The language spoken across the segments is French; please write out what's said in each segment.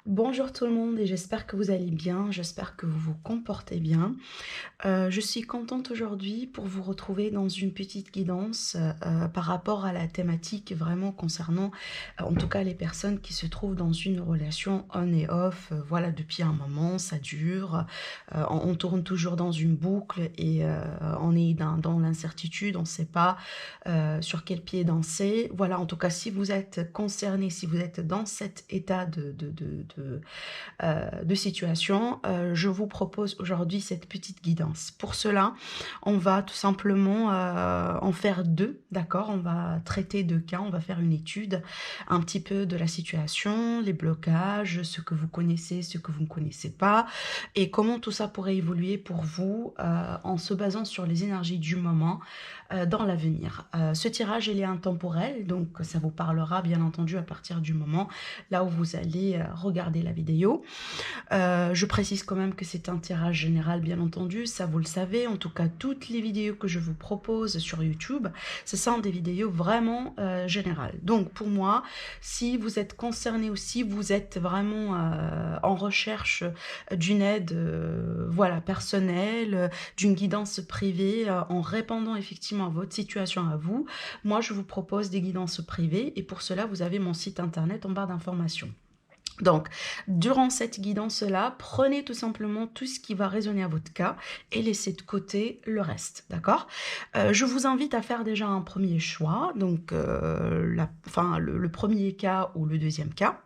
Bonjour tout le monde et j'espère que vous allez bien, j'espère que vous vous comportez bien. Je suis contente aujourd'hui pour vous retrouver dans une petite guidance par rapport à la thématique vraiment concernant, en tout cas les personnes qui se trouvent dans une relation on et off, voilà depuis un moment, ça dure, on tourne toujours dans une boucle et on est dans l'incertitude, on ne sait pas sur quel pied danser. Voilà, en tout cas si vous êtes concerné, si vous êtes dans cet état de situation, je vous propose aujourd'hui cette petite guidance. Pour cela, on va tout simplement en faire deux, d'accord? On va traiter deux cas, on va faire une étude un petit peu de la situation, les blocages, ce que vous connaissez, ce que vous ne connaissez pas, et comment tout ça pourrait évoluer pour vous en se basant sur les énergies du moment dans l'avenir. Ce tirage, il est intemporel, donc ça vous parlera bien entendu à partir du moment là où vous allez regarder la vidéo. Je précise quand même que c'est un tirage général, bien entendu, ça vous le savez. En tout cas, toutes les vidéos que je vous propose sur YouTube, ce sont des vidéos vraiment générales. Donc pour moi, si vous êtes concerné ou si vous êtes vraiment en recherche d'une aide voilà, personnelle, d'une guidance privée, en répondant effectivement à votre situation à vous, moi je vous propose des guidances privées et pour cela, vous avez mon site internet en barre d'informations. Donc, durant cette guidance-là, prenez tout simplement tout ce qui va résonner à votre cas et laissez de côté le reste, d'accord? Je vous invite à faire déjà un premier choix, donc le premier cas ou le deuxième cas.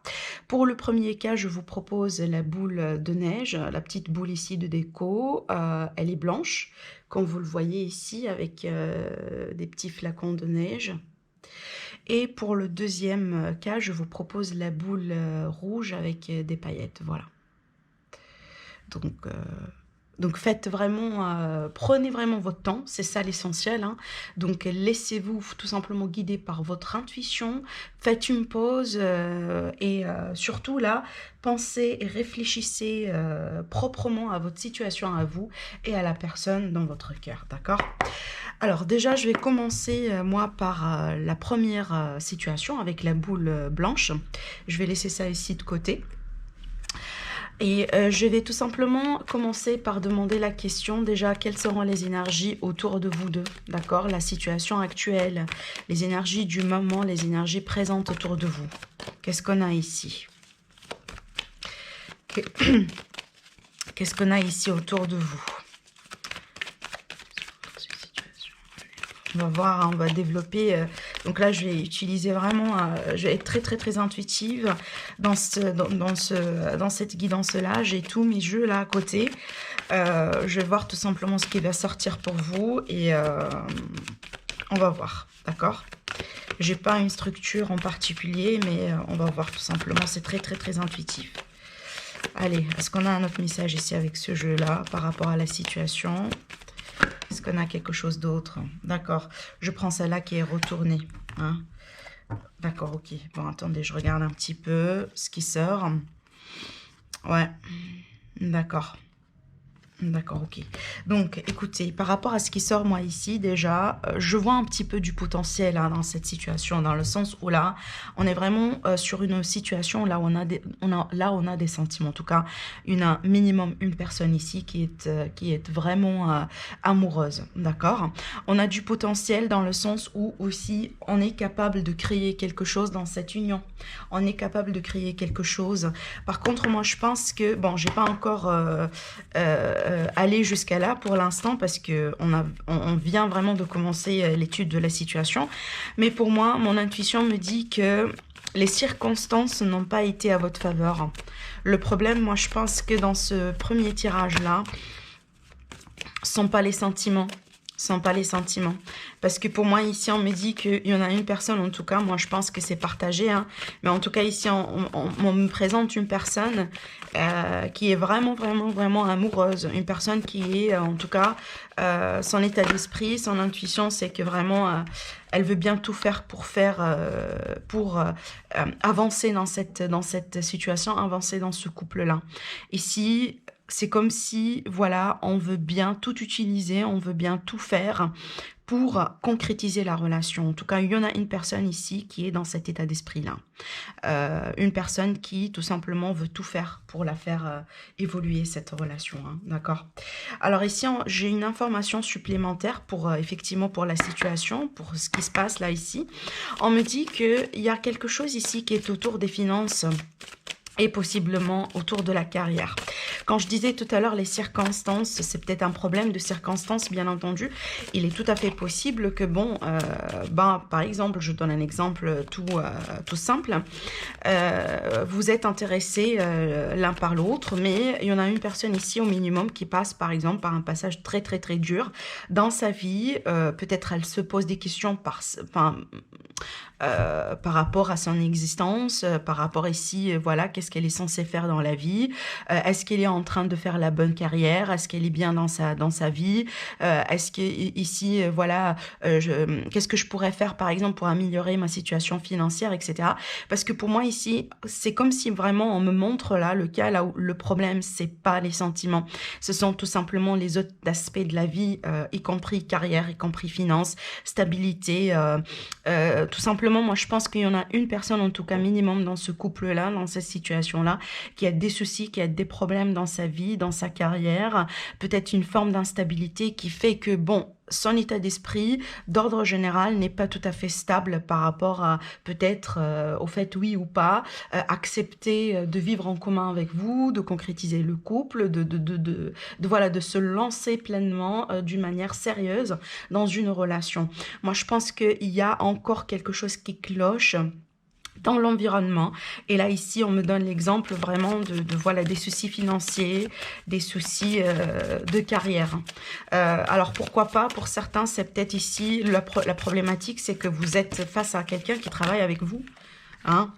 Pour le premier cas, je vous propose la boule de neige, la petite boule ici de déco. Elle est blanche, comme vous le voyez ici, avec des petits flacons de neige. Et pour le deuxième cas, je vous propose la boule rouge avec des paillettes, voilà. Donc, faites vraiment, prenez vraiment votre temps, c'est ça l'essentiel, hein. Donc laissez-vous tout simplement guider par votre intuition, faites une pause et surtout là, pensez et réfléchissez proprement à votre situation à vous et à la personne dans votre cœur, d'accord? Alors déjà, je vais commencer moi par la première situation avec la boule blanche. Je vais laisser ça ici de côté. Et je vais tout simplement commencer par demander la question déjà, quelles seront les énergies autour de vous deux, d'accord? La situation actuelle, les énergies du moment, les énergies présentes autour de vous. Qu'est-ce qu'on a ici? Qu'est-ce qu'on a ici autour de vous? On va voir, hein, on va développer. Donc là, je vais utiliser vraiment, je vais être très très très intuitive dans cette guidance-là. J'ai tous mes jeux là à côté. Je vais voir tout simplement ce qui va sortir pour vous et on va voir, d'accord? J'ai pas une structure en particulier, mais on va voir tout simplement. C'est très très très intuitif. Allez, est-ce qu'on a un autre message ici avec ce jeu-là par rapport à la situation? Est-ce qu'on a quelque chose d'autre? D'accord. Je prends celle-là qui est retournée. Hein? D'accord, ok. Bon, attendez, je regarde un petit peu ce qui sort. Ouais. D'accord. D'accord, ok. Donc, écoutez, par rapport à ce qui sort, moi, ici, déjà, je vois un petit peu du potentiel hein, dans cette situation, dans le sens où là, on est vraiment sur une situation là où on a des sentiments. En tout cas, un minimum, une personne ici qui est vraiment amoureuse, d'accord? On a du potentiel dans le sens où aussi, on est capable de créer quelque chose dans cette union. On est capable de créer quelque chose. Par contre, moi, je pense que, bon, j'ai pas encore... aller jusqu'à là pour l'instant parce que on vient vraiment de commencer l'étude de la situation. Mais pour moi, mon intuition me dit que les circonstances n'ont pas été à votre faveur. Le problème, moi, je pense que dans ce premier tirage-là, sont pas les sentiments. Sont pas les sentiments. Parce que pour moi, ici, on me dit qu'il y en a une personne, en tout cas, moi, je pense que c'est partagé. Hein, mais en tout cas, ici, on me présente une personne qui est vraiment, vraiment, vraiment amoureuse. Une personne qui est, en tout cas, son état d'esprit, son intuition, c'est que vraiment, elle veut bien tout faire pour avancer dans cette situation, avancer dans ce couple-là. Ici, c'est comme si, voilà, on veut bien tout utiliser, on veut bien tout faire pour concrétiser la relation. En tout cas, il y en a une personne ici qui est dans cet état d'esprit-là. Une personne qui, tout simplement, veut tout faire pour la faire évoluer, cette relation. Hein, d'accord? Alors ici, j'ai une information supplémentaire pour, effectivement, pour la situation, pour ce qui se passe là, ici. On me dit qu'il y a quelque chose ici qui est autour des finances et possiblement autour de la carrière. Quand je disais tout à l'heure les circonstances, c'est peut-être un problème de circonstances, bien entendu. Il est tout à fait possible que, bon, par exemple, je donne un exemple tout simple. Vous êtes intéressés l'un par l'autre, mais il y en a une personne ici au minimum qui passe, par exemple, par un passage très, très, très dur dans sa vie. Peut-être elle se pose des questions par rapport à son existence, par rapport ici, voilà, qu'est-ce qu'elle est censée faire dans la vie, est-ce qu'elle est en train de faire la bonne carrière, est-ce qu'elle est bien dans sa vie, est-ce que ici, voilà, qu'est-ce que je pourrais faire par exemple pour améliorer ma situation financière, etc. Parce que pour moi ici, c'est comme si vraiment on me montre là le cas là où le problème, c'est pas les sentiments, ce sont tout simplement les autres aspects de la vie, y compris carrière, y compris finance, stabilité, tout simplement. Moi, je pense qu'il y en a une personne, en tout cas minimum, dans ce couple-là, dans cette situation-là, qui a des soucis, qui a des problèmes dans sa vie, dans sa carrière, peut-être une forme d'instabilité qui fait que, bon, son état d'esprit, d'ordre général, n'est pas tout à fait stable par rapport à, peut-être, au fait, oui ou pas, accepter de vivre en commun avec vous, de concrétiser le couple, voilà, de se lancer pleinement, d'une manière sérieuse dans une relation. Moi, je pense qu'il y a encore quelque chose qui cloche dans l'environnement. Et là, ici, on me donne l'exemple vraiment voilà, des soucis financiers, des soucis de carrière. Alors, pourquoi pas, pour certains, c'est peut-être ici, la problématique, c'est que vous êtes face à quelqu'un qui travaille avec vous. Hein?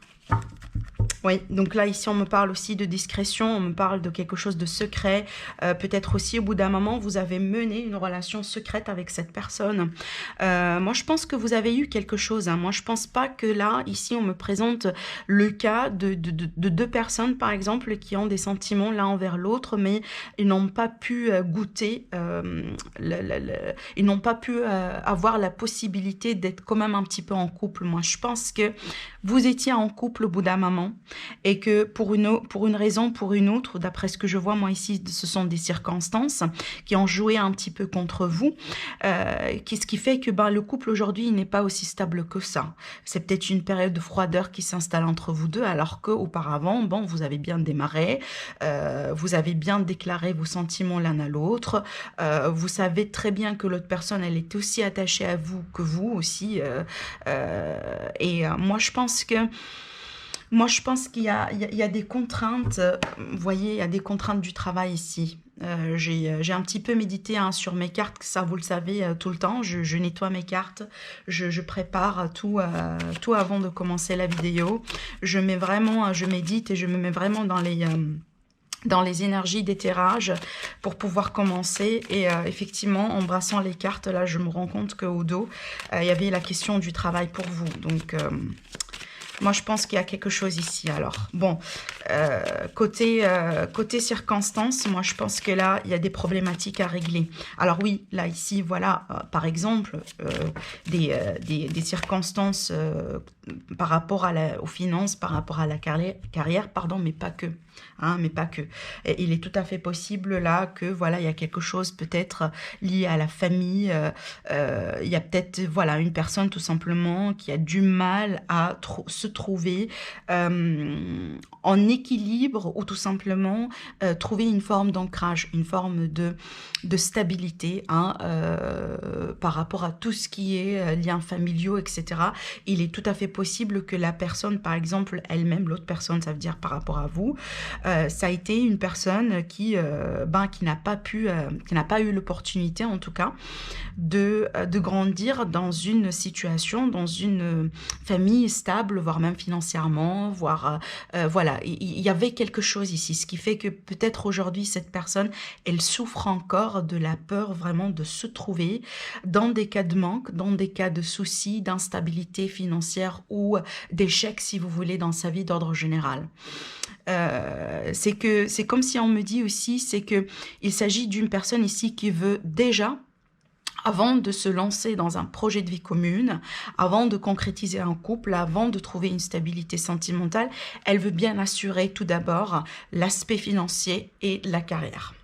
Oui, donc là, ici, on me parle aussi de discrétion, on me parle de quelque chose de secret. Peut-être aussi, au bout d'un moment, vous avez mené une relation secrète avec cette personne. Moi, je pense que vous avez eu quelque chose. Hein. Moi, je pense pas que là, ici, on me présente le cas de deux personnes, par exemple, qui ont des sentiments l'un envers l'autre, mais ils n'ont pas pu goûter, ils n'ont pas pu avoir la possibilité d'être quand même un petit peu en couple. Moi, je pense que vous étiez en couple au bout d'un moment, et que pour une raison, pour une autre, d'après ce que je vois, moi ici, ce sont des circonstances qui ont joué un petit peu contre vous, ce qui fait que le couple aujourd'hui n'est pas aussi stable que ça. C'est peut-être une période de froideur qui s'installe entre vous deux, alors qu'auparavant, bon, vous avez bien démarré, vous avez bien déclaré vos sentiments l'un à l'autre, vous savez très bien que l'autre personne, elle est aussi attachée à vous que vous aussi, moi, je pense qu'il y a des contraintes, vous voyez, il y a des contraintes du travail ici. J'ai un petit peu médité sur mes cartes, ça vous le savez, tout le temps. Je nettoie mes cartes, je prépare tout avant de commencer la vidéo. Je médite et je me mets vraiment dans les énergies d'éthérage pour pouvoir commencer. Et effectivement, en brassant les cartes, là, je me rends compte qu'au dos, il y avait la question du travail pour vous. Donc, moi, je pense qu'il y a quelque chose ici. Alors, bon, côté circonstances, moi, je pense que là, il y a des problématiques à régler. Alors oui, là, ici, voilà, par exemple, des circonstances par rapport aux finances, par rapport à la carrière, pardon, mais pas que. Hein, mais pas que. Et il est tout à fait possible là que voilà, il y a quelque chose peut-être lié à la famille. Il y a peut-être voilà une personne tout simplement qui a du mal à se trouver en équilibre, ou tout simplement trouver une forme d'ancrage, une forme de stabilité, hein, par rapport à tout ce qui est liens familiaux, etc. Il est tout à fait possible que la personne, par exemple, elle-même, l'autre personne, ça veut dire par rapport à vous, ça a été une personne qui n'a pas eu l'opportunité, en tout cas, de grandir dans une situation, dans une famille stable, voire même financièrement, voire voilà, il y avait quelque chose ici, ce qui fait que peut-être aujourd'hui cette personne, elle souffre encore de la peur vraiment de se trouver dans des cas de manque, dans des cas de soucis, d'instabilité financière ou d'échec, si vous voulez, dans sa vie d'ordre général. C'est comme si on me dit aussi, c'est que il s'agit d'une personne ici qui veut déjà avant de se lancer dans un projet de vie commune, avant de concrétiser un couple, avant de trouver une stabilité sentimentale, elle veut bien assurer tout d'abord l'aspect financier et la carrière.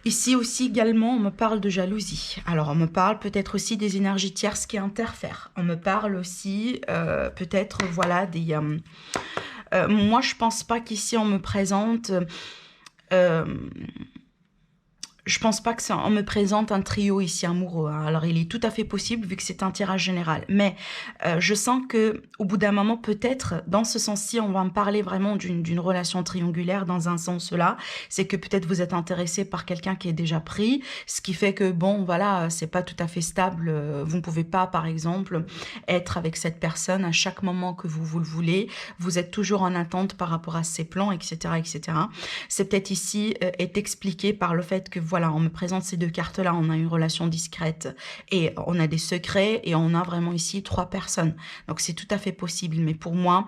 Ici aussi également, on me parle de jalousie. Alors, on me parle peut-être aussi des énergies tierces qui interfèrent. On me parle aussi peut-être, voilà, des... moi, je pense pas qu'ici, on me présente... je pense pas que ça, on me présente un trio ici amoureux. Hein. Alors, il est tout à fait possible vu que c'est un tirage général. Mais je sens que au bout d'un moment, peut-être, dans ce sens-ci, on va me parler vraiment d'une relation triangulaire dans un sens là. C'est que peut-être vous êtes intéressé par quelqu'un qui est déjà pris, ce qui fait que, bon, voilà, c'est pas tout à fait stable. Vous ne pouvez pas, par exemple, être avec cette personne à chaque moment que vous le voulez. Vous êtes toujours en attente par rapport à ses plans, etc., etc. C'est peut-être ici est expliqué par le fait que, voilà, on me présente ces deux cartes-là, on a une relation discrète et on a des secrets et on a vraiment ici 3 personnes. Donc c'est tout à fait possible, mais pour moi,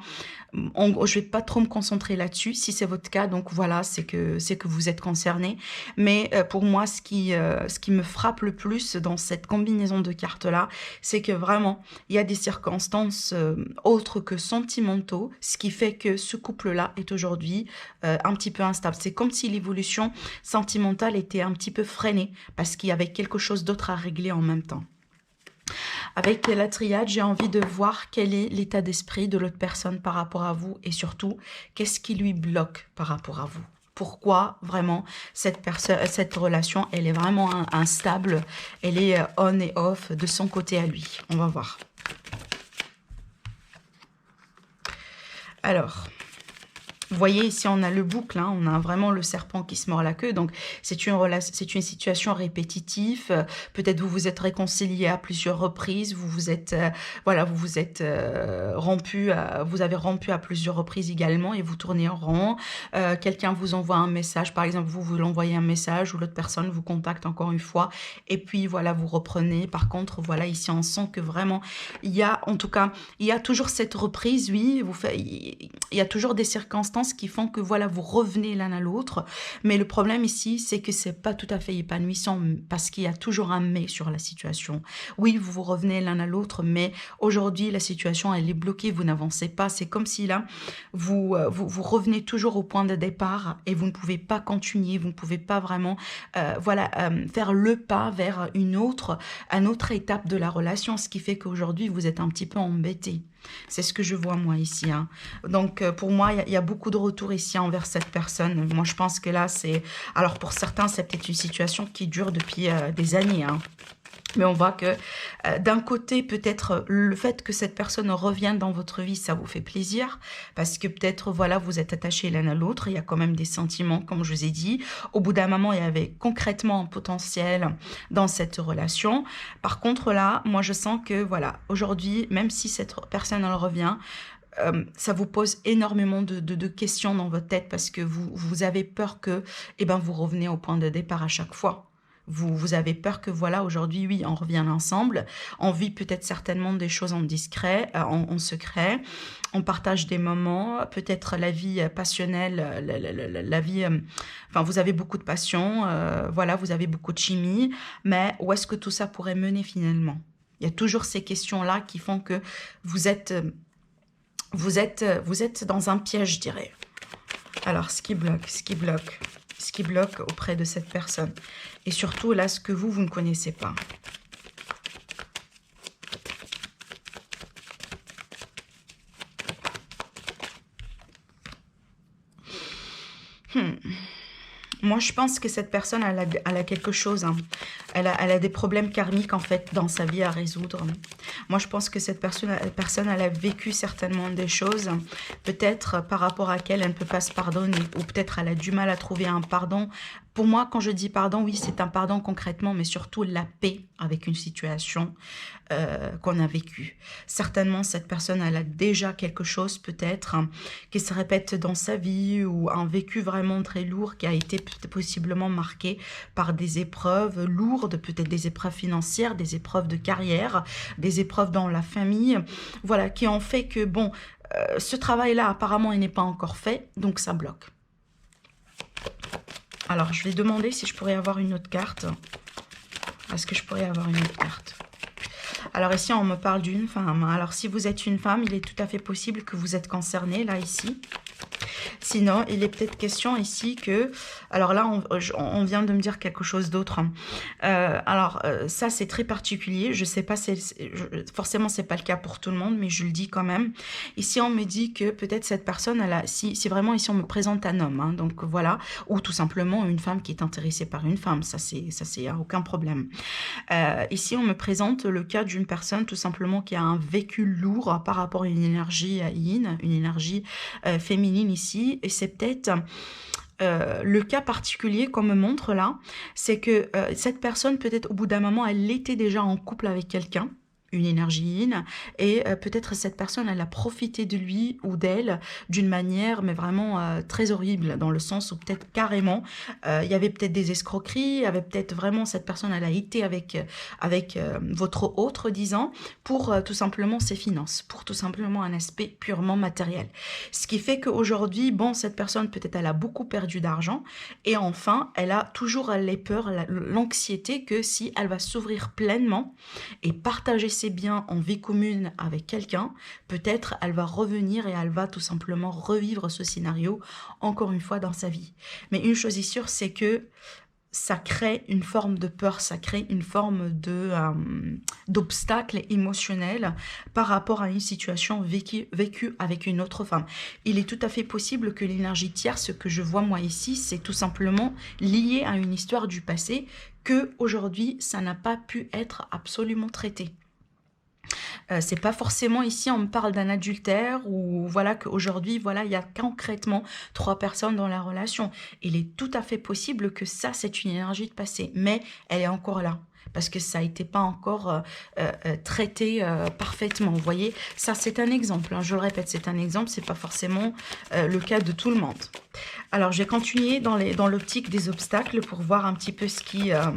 je vais pas trop me concentrer là-dessus. Si c'est votre cas, donc voilà, c'est que vous êtes concerné. Mais pour moi, ce qui me frappe le plus dans cette combinaison de cartes-là, c'est que vraiment, il y a des circonstances autres que sentimentaux, ce qui fait que ce couple-là est aujourd'hui un petit peu instable. C'est comme si l'évolution sentimentale était un petit peu freinée parce qu'il y avait quelque chose d'autre à régler en même temps. Avec la triade, j'ai envie de voir quel est l'état d'esprit de l'autre personne par rapport à vous et surtout, qu'est-ce qui lui bloque par rapport à vous. Pourquoi vraiment cette relation, elle est vraiment instable, elle est on et off de son côté à lui. On va voir. Alors... Vous voyez, ici, on a le boucle, hein, on a vraiment le serpent qui se mord la queue. Donc, c'est une situation répétitive. Peut-être vous vous êtes réconcilié à plusieurs reprises. Vous vous êtes, voilà, vous vous êtes rompu. Vous avez rompu à plusieurs reprises également et vous tournez en rond. Quelqu'un vous envoie un message, par exemple, vous l'envoyez un message ou l'autre personne vous contacte encore une fois. Et puis, voilà, vous reprenez. Par contre, voilà, ici, on sent que vraiment, il y a, en tout cas, il y a toujours cette reprise, oui. Il y a toujours des circonstances qui font que voilà, vous revenez l'un à l'autre. Mais le problème ici, c'est que c'est pas tout à fait épanouissant parce qu'il y a toujours un mais sur la situation. Oui, vous revenez l'un à l'autre, mais aujourd'hui, la situation, elle est bloquée, vous n'avancez pas. C'est comme si là, vous revenez toujours au point de départ et vous ne pouvez pas continuer, vous ne pouvez pas vraiment faire le pas vers une autre étape de la relation, ce qui fait qu'aujourd'hui, vous êtes un petit peu embêté. C'est ce que je vois moi ici. Hein. Donc pour moi, il y a beaucoup de retours ici envers cette personne. Moi, je pense que là, c'est... Alors pour certains, c'est peut-être une situation qui dure depuis des années. Hein. Mais on voit que d'un côté, peut-être le fait que cette personne revienne dans votre vie, ça vous fait plaisir. Parce que peut-être, voilà, vous êtes attachés l'un à l'autre. Il y a quand même des sentiments, comme je vous ai dit. Au bout d'un moment, il y avait concrètement un potentiel dans cette relation. Par contre, là, moi, je sens que, voilà, aujourd'hui, même si cette personne, elle revient... ça vous pose énormément de questions dans votre tête parce que vous avez peur que vous revenez au point de départ à chaque fois. Vous avez peur que, voilà, aujourd'hui, oui, on revient ensemble. On vit peut-être certainement des choses en discret, en secret. On partage des moments, peut-être la vie passionnelle, la vie... Enfin, vous avez beaucoup de passion, voilà, vous avez beaucoup de chimie. Mais où est-ce que tout ça pourrait mener finalement? Il y a toujours ces questions-là qui font que vous êtes dans un piège, je dirais. Alors, ce qui bloque auprès de cette personne. Et surtout, là, ce que vous ne connaissez pas. Moi, je pense que cette personne, elle a quelque chose. Hein. Elle a des problèmes karmiques, en fait, dans sa vie à résoudre. Moi, je pense que cette personne, elle a vécu certainement des choses, peut-être par rapport à laquelle elle ne peut pas se pardonner, ou peut-être elle a du mal à trouver un pardon. Pour moi, quand je dis pardon, oui, c'est un pardon concrètement, mais surtout la paix avec une situation qu'on a vécue. Certainement, cette personne, elle a déjà quelque chose, peut-être, qui se répète dans sa vie, ou un vécu vraiment très lourd qui a été possiblement marqué par des épreuves lourdes, peut-être des épreuves financières, des épreuves de carrière, des épreuves dans la famille, voilà, qui ont fait que, bon, ce travail-là, apparemment, il n'est pas encore fait, donc ça bloque. Alors, je vais demander si je pourrais avoir une autre carte. Est-ce que je pourrais avoir une autre carte? Alors ici, on me parle d'une femme. Alors si vous êtes une femme, il est tout à fait possible que vous êtes concernée, là, ici. Sinon, il est peut-être question ici que... Alors là, on vient de me dire quelque chose d'autre. Ça, c'est très particulier. Je sais pas, forcément, c'est pas le cas pour tout le monde, mais je le dis quand même. Ici, on me dit que peut-être cette personne, si vraiment ici, on me présente un homme, hein, donc voilà, ou tout simplement une femme qui est intéressée par une femme, ça, c'est aucun problème. Ici, on me présente le cas d'une personne tout simplement qui a un vécu lourd par rapport à une énergie yin, une énergie féminine ici. Et c'est peut-être le cas particulier qu'on me montre là, c'est que cette personne, peut-être au bout d'un moment, elle était déjà en couple avec quelqu'un, une énergie yin, et peut-être cette personne, elle a profité de lui ou d'elle d'une manière, mais vraiment très horrible, dans le sens où peut-être carrément, il y avait peut-être des escroqueries, il y avait peut-être vraiment, cette personne, elle a été avec votre autre, disant, pour tout simplement ses finances, pour tout simplement un aspect purement matériel. Ce qui fait qu'aujourd'hui, bon, cette personne, peut-être, elle a beaucoup perdu d'argent, et enfin, elle a toujours les peurs, l'anxiété que si elle va s'ouvrir pleinement et partager ses biens en vie commune avec quelqu'un, peut-être elle va revenir et elle va tout simplement revivre ce scénario encore une fois dans sa vie. Mais une chose est sûre, c'est que ça crée une forme de peur, ça crée une forme d'obstacle émotionnel par rapport à une situation vécue avec une autre femme. Il est tout à fait possible que l'énergie tierce que je vois moi ici, c'est tout simplement lié à une histoire du passé que aujourd'hui ça n'a pas pu être absolument traité. C'est pas forcément ici on me parle d'un adultère ou voilà qu'aujourd'hui voilà il y a concrètement 3 personnes dans la relation. Il est tout à fait possible que ça c'est une énergie de passé, mais elle est encore là parce que ça n'était pas encore traité parfaitement. Vous voyez, ça c'est un exemple, hein, je le répète, c'est un exemple, c'est pas forcément le cas de tout le monde. Alors je vais continuer dans l'optique des obstacles pour voir un petit peu s'il y a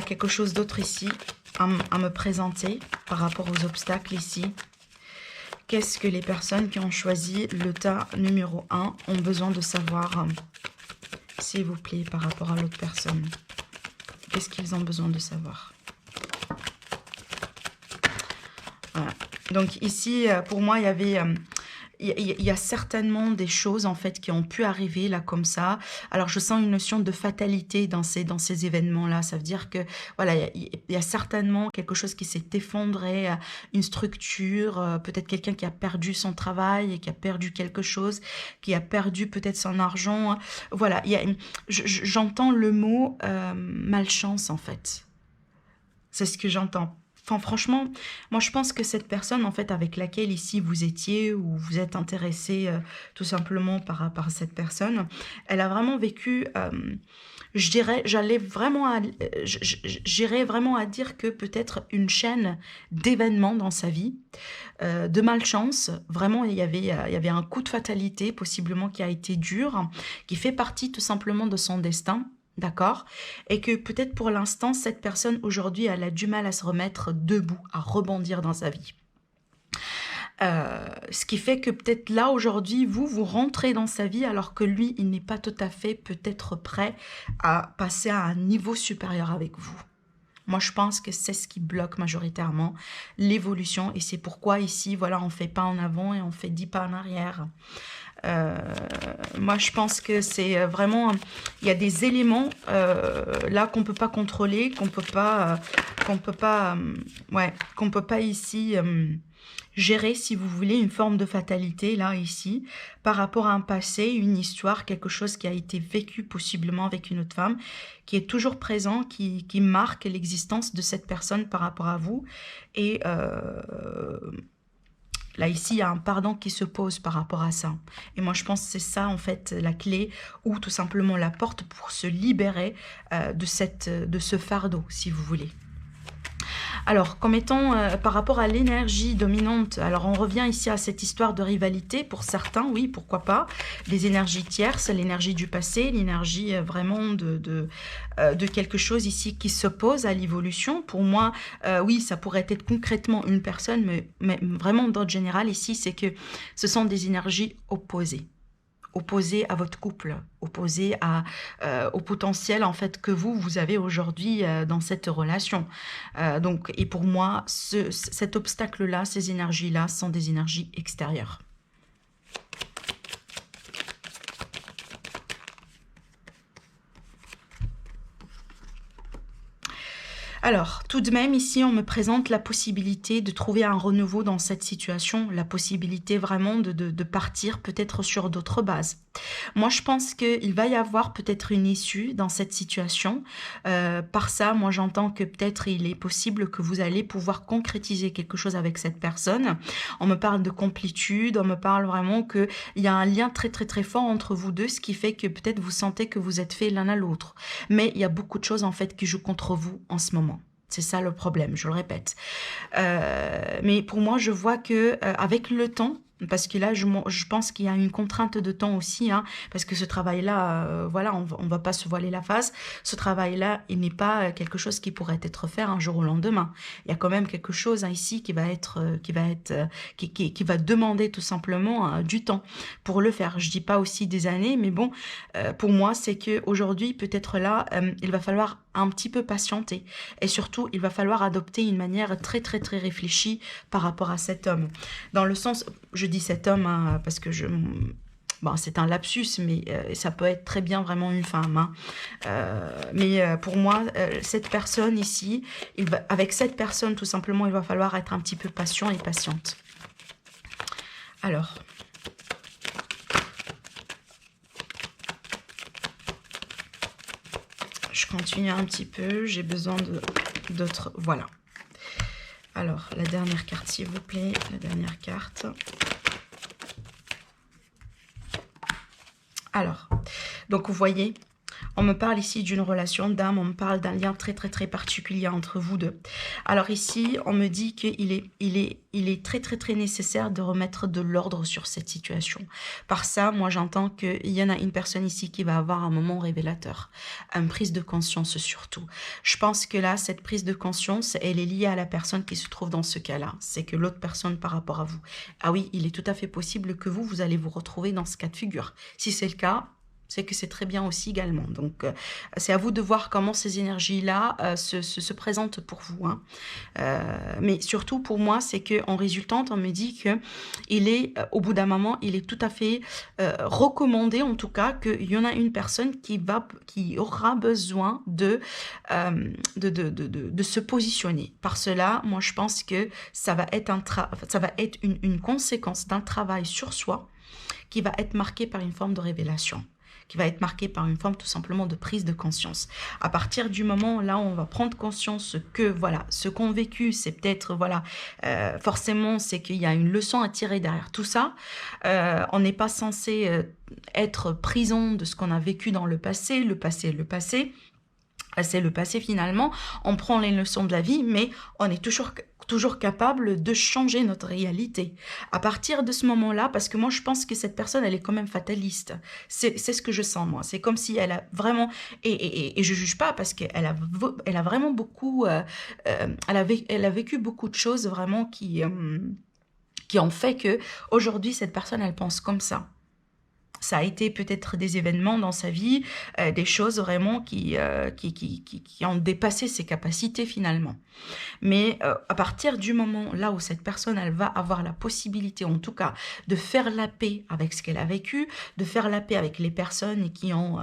quelque chose d'autre ici à me présenter par rapport aux obstacles ici. Qu'est-ce que les personnes qui ont choisi le tas numéro 1 ont besoin de savoir, s'il vous plaît, par rapport à l'autre personne? Qu'est-ce qu'ils ont besoin de savoir? Voilà. Donc ici, pour moi, il y avait... Il y a certainement des choses en fait qui ont pu arriver là comme ça. Alors je sens une notion de fatalité dans ces événements-là. Ça veut dire que voilà, il y a certainement quelque chose qui s'est effondré, une structure, peut-être quelqu'un qui a perdu son travail et qui a perdu quelque chose, qui a perdu peut-être son argent. Voilà, j'entends le mot malchance en fait. C'est ce que j'entends. Enfin, franchement, moi je pense que cette personne en fait avec laquelle ici vous étiez ou vous êtes intéressé tout simplement par cette personne, elle a vraiment vécu, je dirais, j'irais vraiment à dire que peut-être une chaîne d'événements dans sa vie, de malchance, vraiment il y avait un coup de fatalité possiblement qui a été dur, qui fait partie tout simplement de son destin. D'accord? Et que peut-être pour l'instant, cette personne aujourd'hui, elle a du mal à se remettre debout, à rebondir dans sa vie. Ce qui fait que peut-être là, aujourd'hui, vous rentrez dans sa vie alors que lui, il n'est pas tout à fait peut-être prêt à passer à un niveau supérieur avec vous. Moi, je pense que c'est ce qui bloque majoritairement l'évolution. Et c'est pourquoi ici, voilà, on fait pas en avant et on fait 10 pas en arrière. Moi je pense que c'est vraiment, il y a des éléments là qu'on peut pas contrôler, qu'on peut pas ici gérer, si vous voulez, une forme de fatalité là ici par rapport à un passé, une histoire, quelque chose qui a été vécu possiblement avec une autre femme, qui est toujours présent, qui marque l'existence de cette personne par rapport à vous. Et là, ici, il y a un pardon qui se pose par rapport à ça. Et moi, je pense que c'est ça, en fait, la clé ou tout simplement la porte pour se libérer de ce fardeau, si vous voulez. Alors, comme étant par rapport à l'énergie dominante, alors on revient ici à cette histoire de rivalité pour certains, oui, pourquoi pas, des énergies tierces, l'énergie du passé, l'énergie vraiment de quelque chose ici qui s'oppose à l'évolution. Pour moi, oui, ça pourrait être concrètement une personne, mais vraiment d'ordre général ici, c'est que ce sont des énergies opposées. opposé à votre couple, opposé à, au potentiel en fait que vous avez aujourd'hui dans cette relation. Donc, et pour moi, cet obstacle-là, ces énergies-là sont des énergies extérieures. Alors, tout de même, ici, on me présente la possibilité de trouver un renouveau dans cette situation, la possibilité vraiment de partir peut-être sur d'autres bases. Moi, je pense qu'il va y avoir peut-être une issue dans cette situation. Par ça, moi, j'entends que peut-être il est possible que vous allez pouvoir concrétiser quelque chose avec cette personne. On me parle de complétude, on me parle vraiment qu'il y a un lien très, très, très fort entre vous deux, ce qui fait que peut-être vous sentez que vous êtes faits l'un à l'autre. Mais il y a beaucoup de choses, en fait, qui jouent contre vous en ce moment. C'est ça le problème, je le répète. Mais pour moi, je vois que avec le temps, parce que là, je pense qu'il y a une contrainte de temps aussi, hein, parce que ce travail-là, voilà, on va pas se voiler la face. Ce travail-là, il n'est pas quelque chose qui pourrait être fait un jour au lendemain. Il y a quand même quelque chose hein, ici qui va demander tout simplement du temps pour le faire. Je dis pas aussi des années, mais bon, pour moi, c'est que aujourd'hui, peut-être là, il va falloir un petit peu patienter. Et surtout, il va falloir adopter une manière très, très, très réfléchie par rapport à cet homme. Dans le sens, je dis cet homme, hein, parce que bon, c'est un lapsus, mais ça peut être très bien vraiment une femme. Hein. Pour moi, cette personne ici, avec cette personne, tout simplement, il va falloir être un petit peu patient et patiente. Alors... je continue un petit peu, j'ai besoin d'autres... Voilà. Alors, la dernière carte, s'il vous plaît. La dernière carte. Alors, donc vous voyez, on me parle ici d'une relation d'âme, on me parle d'un lien très très très particulier entre vous deux. Alors ici, on me dit qu'il est très très très nécessaire de remettre de l'ordre sur cette situation. Par ça, moi j'entends qu'il y en a une personne ici qui va avoir un moment révélateur, une prise de conscience surtout. Je pense que là, cette prise de conscience, elle est liée à la personne qui se trouve dans ce cas-là. C'est que l'autre personne par rapport à vous. Ah oui, il est tout à fait possible que vous allez vous retrouver dans ce cas de figure. Si c'est le cas, c'est que c'est très bien aussi également. Donc, c'est à vous de voir comment ces énergies-là se présentent pour vous. Hein. Mais surtout, pour moi, c'est qu'en résultante, on me dit que au bout d'un moment, il est tout à fait recommandé, en tout cas, qu'il y en a une personne qui aura besoin de se positionner. Par cela, moi, je pense que ça va être, une conséquence d'un travail sur soi qui va être marqué par une forme de révélation, qui va être marqué par une forme tout simplement de prise de conscience. À partir du moment là, on va prendre conscience que voilà, ce qu'on a vécu, c'est peut-être voilà, forcément, c'est qu'il y a une leçon à tirer derrière tout ça. On n'est pas censé être prison de ce qu'on a vécu dans le passé. Le passé est le passé. C'est le passé finalement. On prend les leçons de la vie, mais on est toujours capable de changer notre réalité. À partir de ce moment-là, parce que moi je pense que cette personne, elle est quand même fataliste. C'est ce que je sens moi. C'est comme si elle a vraiment... Et je juge pas parce qu'elle a vraiment beaucoup... elle a vécu beaucoup de choses vraiment qui ont fait que aujourd'hui cette personne, elle pense comme ça. Ça a été peut-être des événements dans sa vie, des choses vraiment qui ont dépassé ses capacités finalement. Mais à partir du moment là où cette personne, elle va avoir la possibilité, en tout cas, de faire la paix avec ce qu'elle a vécu, de faire la paix avec les personnes qui ont,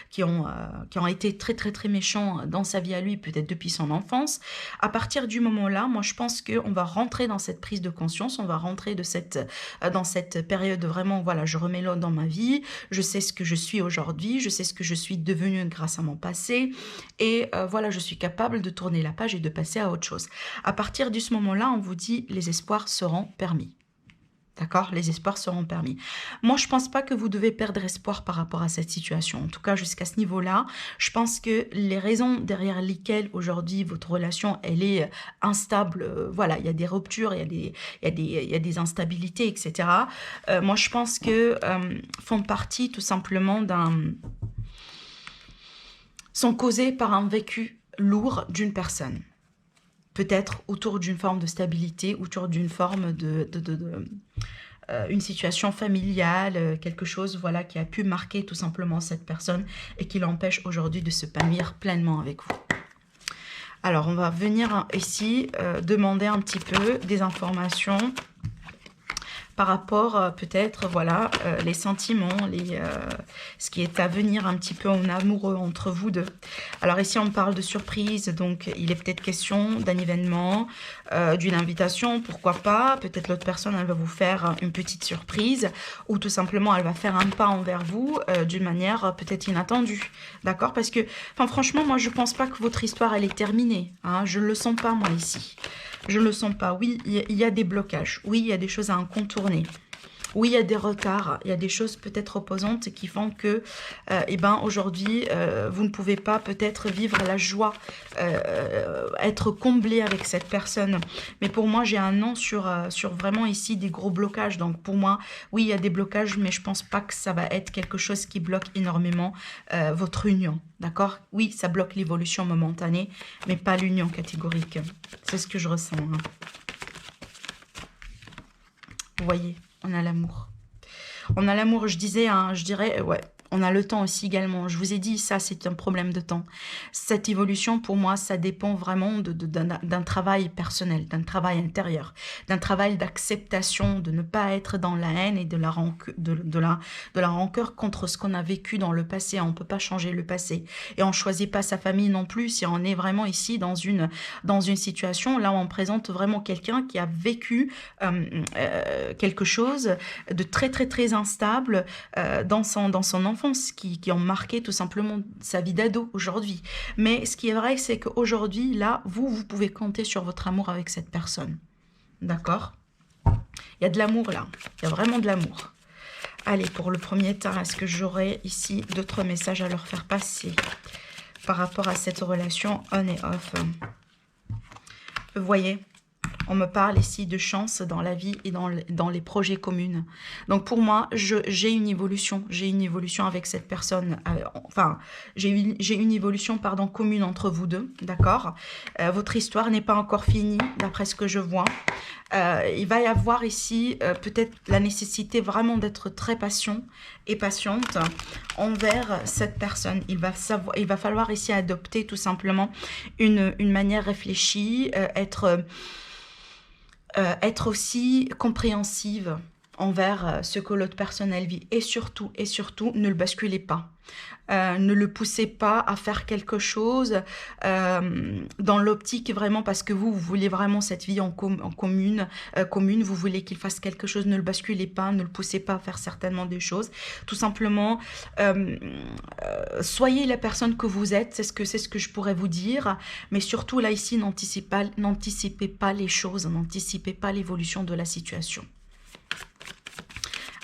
qui ont été très très très méchants dans sa vie à lui, peut-être depuis son enfance. À partir du moment là, moi je pense qu'on va rentrer dans cette prise de conscience, on va rentrer dans cette période vraiment, voilà, je remets l'ordre dans ma vie, je sais ce que je suis aujourd'hui, je sais ce que je suis devenue grâce à mon passé, et voilà, je suis capable de tourner la page et de passer à autre chose. À partir de ce moment-là, on vous dit, les espoirs seront permis. D'accord? Les espoirs seront permis. Moi, je ne pense pas que vous devez perdre espoir par rapport à cette situation. En tout cas, jusqu'à ce niveau-là, je pense que les raisons derrière lesquelles aujourd'hui votre relation, elle est instable, voilà, il y a des ruptures, il y a des instabilités, etc. Moi, je pense que font partie tout simplement sont causées par un vécu lourd d'une personne. Peut-être autour d'une forme de stabilité, autour d'une forme une situation familiale, quelque chose voilà, qui a pu marquer tout simplement cette personne et qui l'empêche aujourd'hui de s'épanouir pleinement avec vous. Alors, on va venir ici demander un petit peu des informations par rapport peut-être, voilà, les sentiments, ce qui est à venir un petit peu en amoureux entre vous deux. Alors ici, on parle de surprise, donc il est peut-être question d'un événement, d'une invitation, pourquoi pas. Peut-être l'autre personne, elle va vous faire une petite surprise ou tout simplement, elle va faire un pas envers vous d'une manière peut-être inattendue. D'accord? Parce que, enfin, franchement, moi, je pense pas que votre histoire, elle est terminée. Hein, je ne le sens pas, moi, ici. Je ne le sens pas. Oui, il y a des blocages. Oui, il y a des choses à contourner. Oui, il y a des retards. Il y a des choses peut-être opposantes qui font que, eh ben, aujourd'hui, vous ne pouvez pas peut-être vivre la joie, être comblé avec cette personne. Mais pour moi, j'ai un non sur vraiment ici des gros blocages. Donc pour moi, oui, il y a des blocages, mais je pense pas que ça va être quelque chose qui bloque énormément votre union. D'accord? Oui, ça bloque l'évolution momentanée, mais pas l'union catégorique. C'est ce que je ressens. Hein. Vous voyez, on a l'amour. On a l'amour, je disais, hein, je dirais, ouais. On a le temps aussi également. Je vous ai dit, ça, c'est un problème de temps. Cette évolution, pour moi, ça dépend vraiment d'un travail personnel, d'un travail intérieur, d'un travail d'acceptation, de ne pas être dans la haine et de la rancœur contre ce qu'on a vécu dans le passé. On ne peut pas changer le passé. Et on ne choisit pas sa famille non plus si on est vraiment ici dans une situation. Là, on présente vraiment quelqu'un qui a vécu quelque chose de très, très, très instable dans son enfance. Qui ont marqué tout simplement sa vie d'ado aujourd'hui. Mais ce qui est vrai, c'est qu'aujourd'hui, là, vous pouvez compter sur votre amour avec cette personne. D'accord? Il y a de l'amour là. Il y a vraiment de l'amour. Allez, pour le premier temps, est-ce que j'aurai ici d'autres messages à leur faire passer par rapport à cette relation on et off? Vous voyez, on me parle ici de chance dans la vie et dans les projets communs. Donc pour moi, j'ai une évolution. J'ai une évolution avec cette personne. Enfin, j'ai une évolution, pardon, commune entre vous deux. D'accord? Votre histoire n'est pas encore finie, d'après ce que je vois. Il va y avoir ici peut-être la nécessité vraiment d'être très patient et patiente envers cette personne. Il va falloir ici adopter tout simplement une manière réfléchie, être aussi compréhensive envers ce que l'autre personne elle vit. Et surtout, ne le basculez pas. Ne le poussez pas à faire quelque chose dans l'optique vraiment parce que vous voulez vraiment cette vie en commune, vous voulez qu'il fasse quelque chose, ne le basculez pas, ne le poussez pas à faire certainement des choses. Tout simplement, soyez la personne que vous êtes, c'est ce que je pourrais vous dire, mais surtout là ici, n'anticipez pas les choses, n'anticipez pas l'évolution de la situation.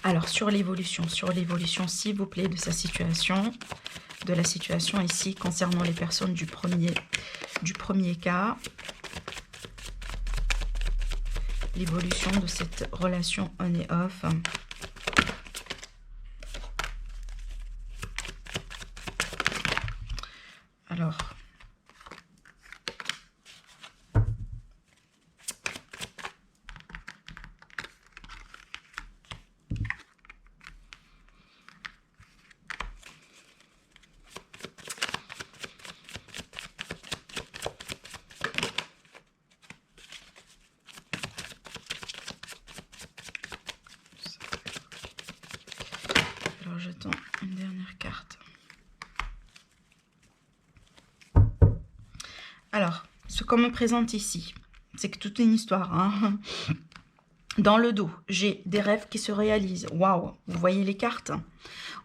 Alors, sur l'évolution, s'il vous plaît, de sa situation, de la situation ici concernant les personnes du premier cas. L'évolution de cette relation on et off. Alors... j'attends une dernière carte. Alors, ce qu'on me présente ici, c'est que toute une histoire. Hein. Dans le dos, j'ai des rêves qui se réalisent. Waouh, vous voyez les cartes?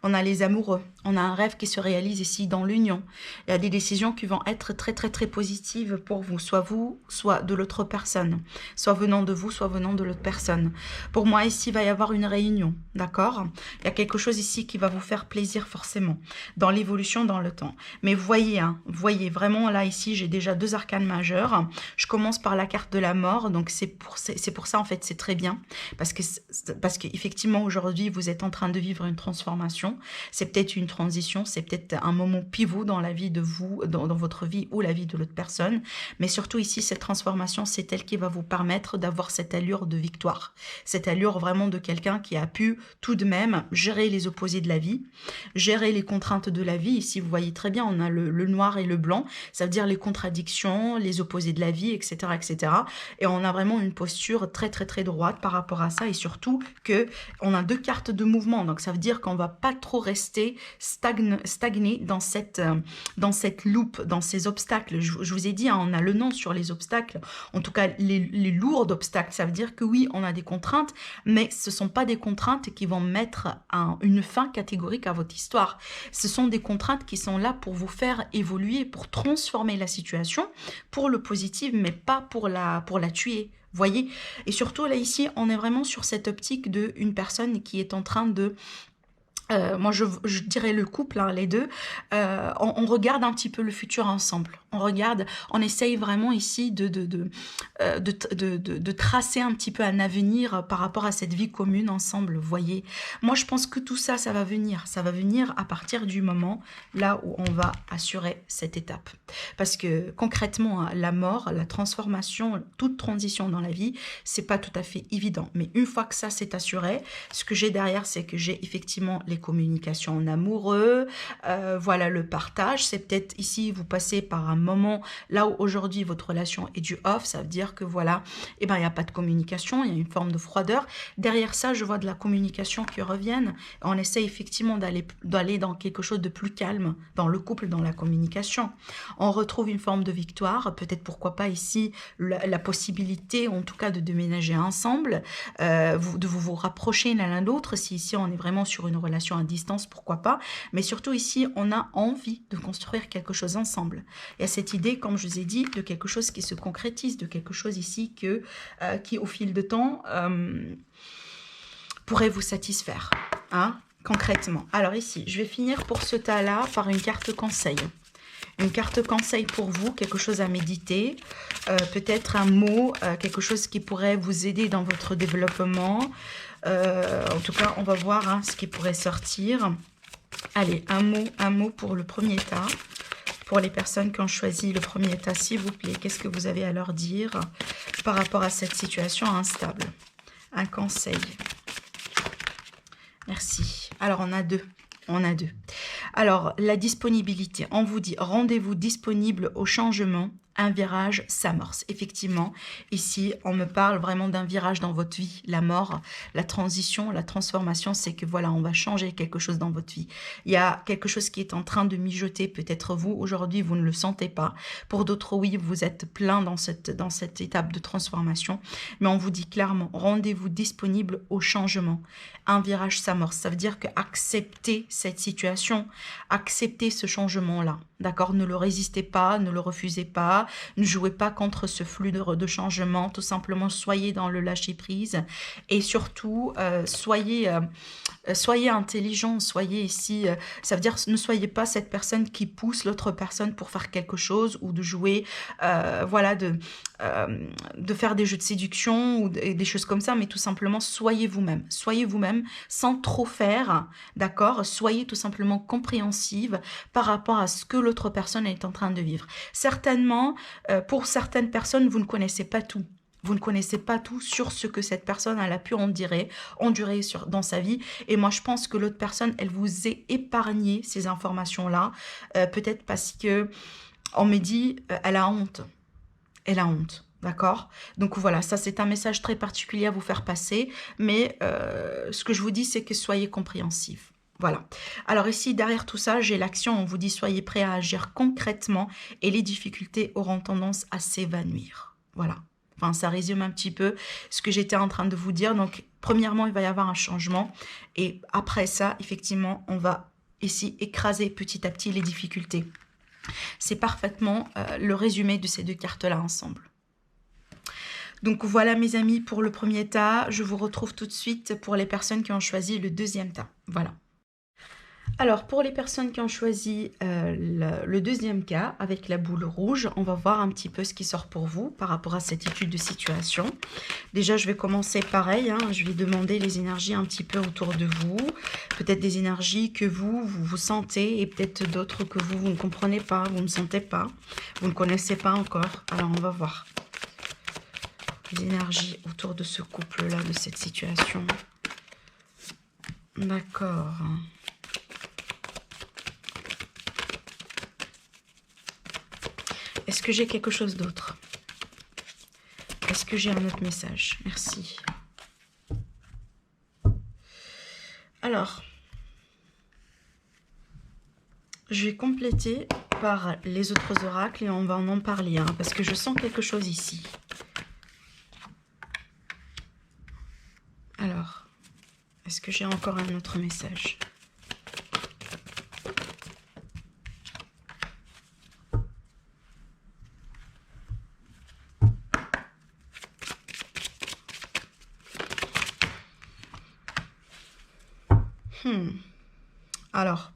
On a les amoureux. On a un rêve qui se réalise ici dans l'union. Il y a des décisions qui vont être très, très, très positives pour vous. Soit de l'autre personne. Soit venant de vous, soit venant de l'autre personne. Pour moi, ici, il va y avoir une réunion. D'accord? Il y a quelque chose ici qui va vous faire plaisir forcément. Dans l'évolution, dans le temps. Mais voyez, hein, voyez, vraiment, là, ici, j'ai déjà 2 arcanes majeures. Je commence par la carte de la mort. Donc, c'est pour ça, en fait, c'est très bien. bien, parce qu'effectivement aujourd'hui vous êtes en train de vivre une transformation, c'est peut-être une transition, c'est peut-être un moment pivot dans la vie de vous, dans votre vie ou la vie de l'autre personne, mais surtout ici cette transformation c'est elle qui va vous permettre d'avoir cette allure de victoire, cette allure vraiment de quelqu'un qui a pu tout de même gérer les opposés de la vie, gérer les contraintes de la vie. Ici vous voyez très bien, on a le noir et le blanc, ça veut dire les contradictions, les opposés de la vie, etc., etc. Et on a vraiment une posture très très très droite par rapport à ça, et surtout que on a deux cartes de mouvement, donc ça veut dire qu'on va pas trop rester stagné dans cette loupe, dans ces obstacles. Je vous ai dit, hein, on a le nom sur les obstacles, en tout cas les lourds obstacles, ça veut dire que oui, on a des contraintes, mais ce sont pas des contraintes qui vont mettre une fin catégorique à votre histoire. Ce sont des contraintes qui sont là pour vous faire évoluer, pour transformer la situation, pour le positif, mais pas pour la tuer. Voyez. Et surtout là ici, on est vraiment sur cette optique de une personne qui est en train de moi je dirais le couple, hein, les deux, on regarde un petit peu le futur ensemble, on essaye vraiment ici de tracer un petit peu un avenir par rapport à cette vie commune ensemble, vous voyez. Moi je pense que tout ça, ça va venir à partir du moment là où on va assurer cette étape, parce que concrètement, hein, la mort, la transformation, toute transition dans la vie, c'est pas tout à fait évident, mais une fois que ça c'est assuré, ce que j'ai derrière, c'est que j'ai effectivement les communications en amoureux, voilà, le partage. C'est peut-être ici vous passez par un moment là où aujourd'hui votre relation est du off, ça veut dire que voilà, eh ben il n'y a pas de communication, il y a une forme de froideur. Derrière ça, je vois de la communication qui revienne. On essaie effectivement d'aller dans quelque chose de plus calme dans le couple, dans la communication. On retrouve une forme de victoire, peut-être pourquoi pas ici la possibilité en tout cas de déménager ensemble, de vous rapprocher l'un de l'autre. Si ici on est vraiment sur une relation à distance, pourquoi pas, mais surtout ici on a envie de construire quelque chose ensemble. Il y a cette idée, comme je vous ai dit, de quelque chose qui se concrétise, de quelque chose ici qui au fil de temps pourrait vous satisfaire, hein, concrètement. Alors ici, je vais finir pour ce tas-là par une carte conseil. Une carte conseil pour vous, quelque chose à méditer, peut-être un mot, quelque chose qui pourrait vous aider dans votre développement. En tout cas, on va voir, hein, ce qui pourrait sortir. Allez, un mot pour le premier tas. Pour les personnes qui ont choisi le premier tas, s'il vous plaît, qu'est-ce que vous avez à leur dire par rapport à cette situation instable? Un conseil. Merci. Alors, on a deux. Alors, la disponibilité. On vous dit, rendez-vous disponible au changement. Un virage s'amorce. Effectivement, ici, on me parle vraiment d'un virage dans votre vie. La mort, la transition, la transformation, c'est que voilà, on va changer quelque chose dans votre vie. Il y a quelque chose qui est en train de mijoter. Peut-être vous, aujourd'hui, vous ne le sentez pas. Pour d'autres, oui, vous êtes plein dans cette étape de transformation. Mais on vous dit clairement, rendez-vous disponible au changement. Un virage s'amorce. Ça veut dire que acceptez cette situation, acceptez ce changement-là. D'accord? Ne le résistez pas, ne le refusez pas. Ne jouez pas contre ce flux de changement, tout simplement soyez dans le lâcher-prise et surtout soyez intelligent, soyez ici, ça veut dire ne soyez pas cette personne qui pousse l'autre personne pour faire quelque chose ou de jouer, voilà, de faire des jeux de séduction ou des choses comme ça, mais tout simplement soyez vous-même sans trop faire, d'accord? Soyez tout simplement compréhensive par rapport à ce que l'autre personne est en train de vivre. Certainement, pour certaines personnes, vous ne connaissez pas tout. Vous ne connaissez pas tout sur ce que cette personne elle a pu endurer dans sa vie. Et moi, je pense que l'autre personne, elle vous est épargnée ces informations-là. Peut-être parce que on me dit, elle a honte. Elle a honte. D'accord? Donc voilà, ça c'est un message très particulier à vous faire passer. Mais ce que je vous dis, c'est que soyez compréhensifs. Voilà. Alors ici, derrière tout ça, j'ai l'action. On vous dit, soyez prêts à agir concrètement et les difficultés auront tendance à s'évanouir. Voilà. Enfin, ça résume un petit peu ce que j'étais en train de vous dire. Donc, premièrement, il va y avoir un changement. Et après ça, effectivement, on va ici écraser petit à petit les difficultés. C'est parfaitement le résumé de ces deux cartes-là ensemble. Donc voilà mes amis pour le premier tas. Je vous retrouve tout de suite pour les personnes qui ont choisi le deuxième tas. Voilà. Alors, pour les personnes qui ont choisi le deuxième cas, avec la boule rouge, on va voir un petit peu ce qui sort pour vous par rapport à cette étude de situation. Déjà, je vais commencer pareil, hein, je vais demander les énergies un petit peu autour de vous. Peut-être des énergies que vous sentez et peut-être d'autres que vous ne comprenez pas, vous ne sentez pas, vous ne connaissez pas encore. Alors, on va voir les énergies autour de ce couple-là, de cette situation. D'accord. Est-ce que j'ai quelque chose d'autre? Est-ce que j'ai un autre message? Merci. Alors, je vais compléter par les autres oracles et on va en parler, hein, parce que je sens quelque chose ici. Alors, est-ce que j'ai encore un autre message? Alors,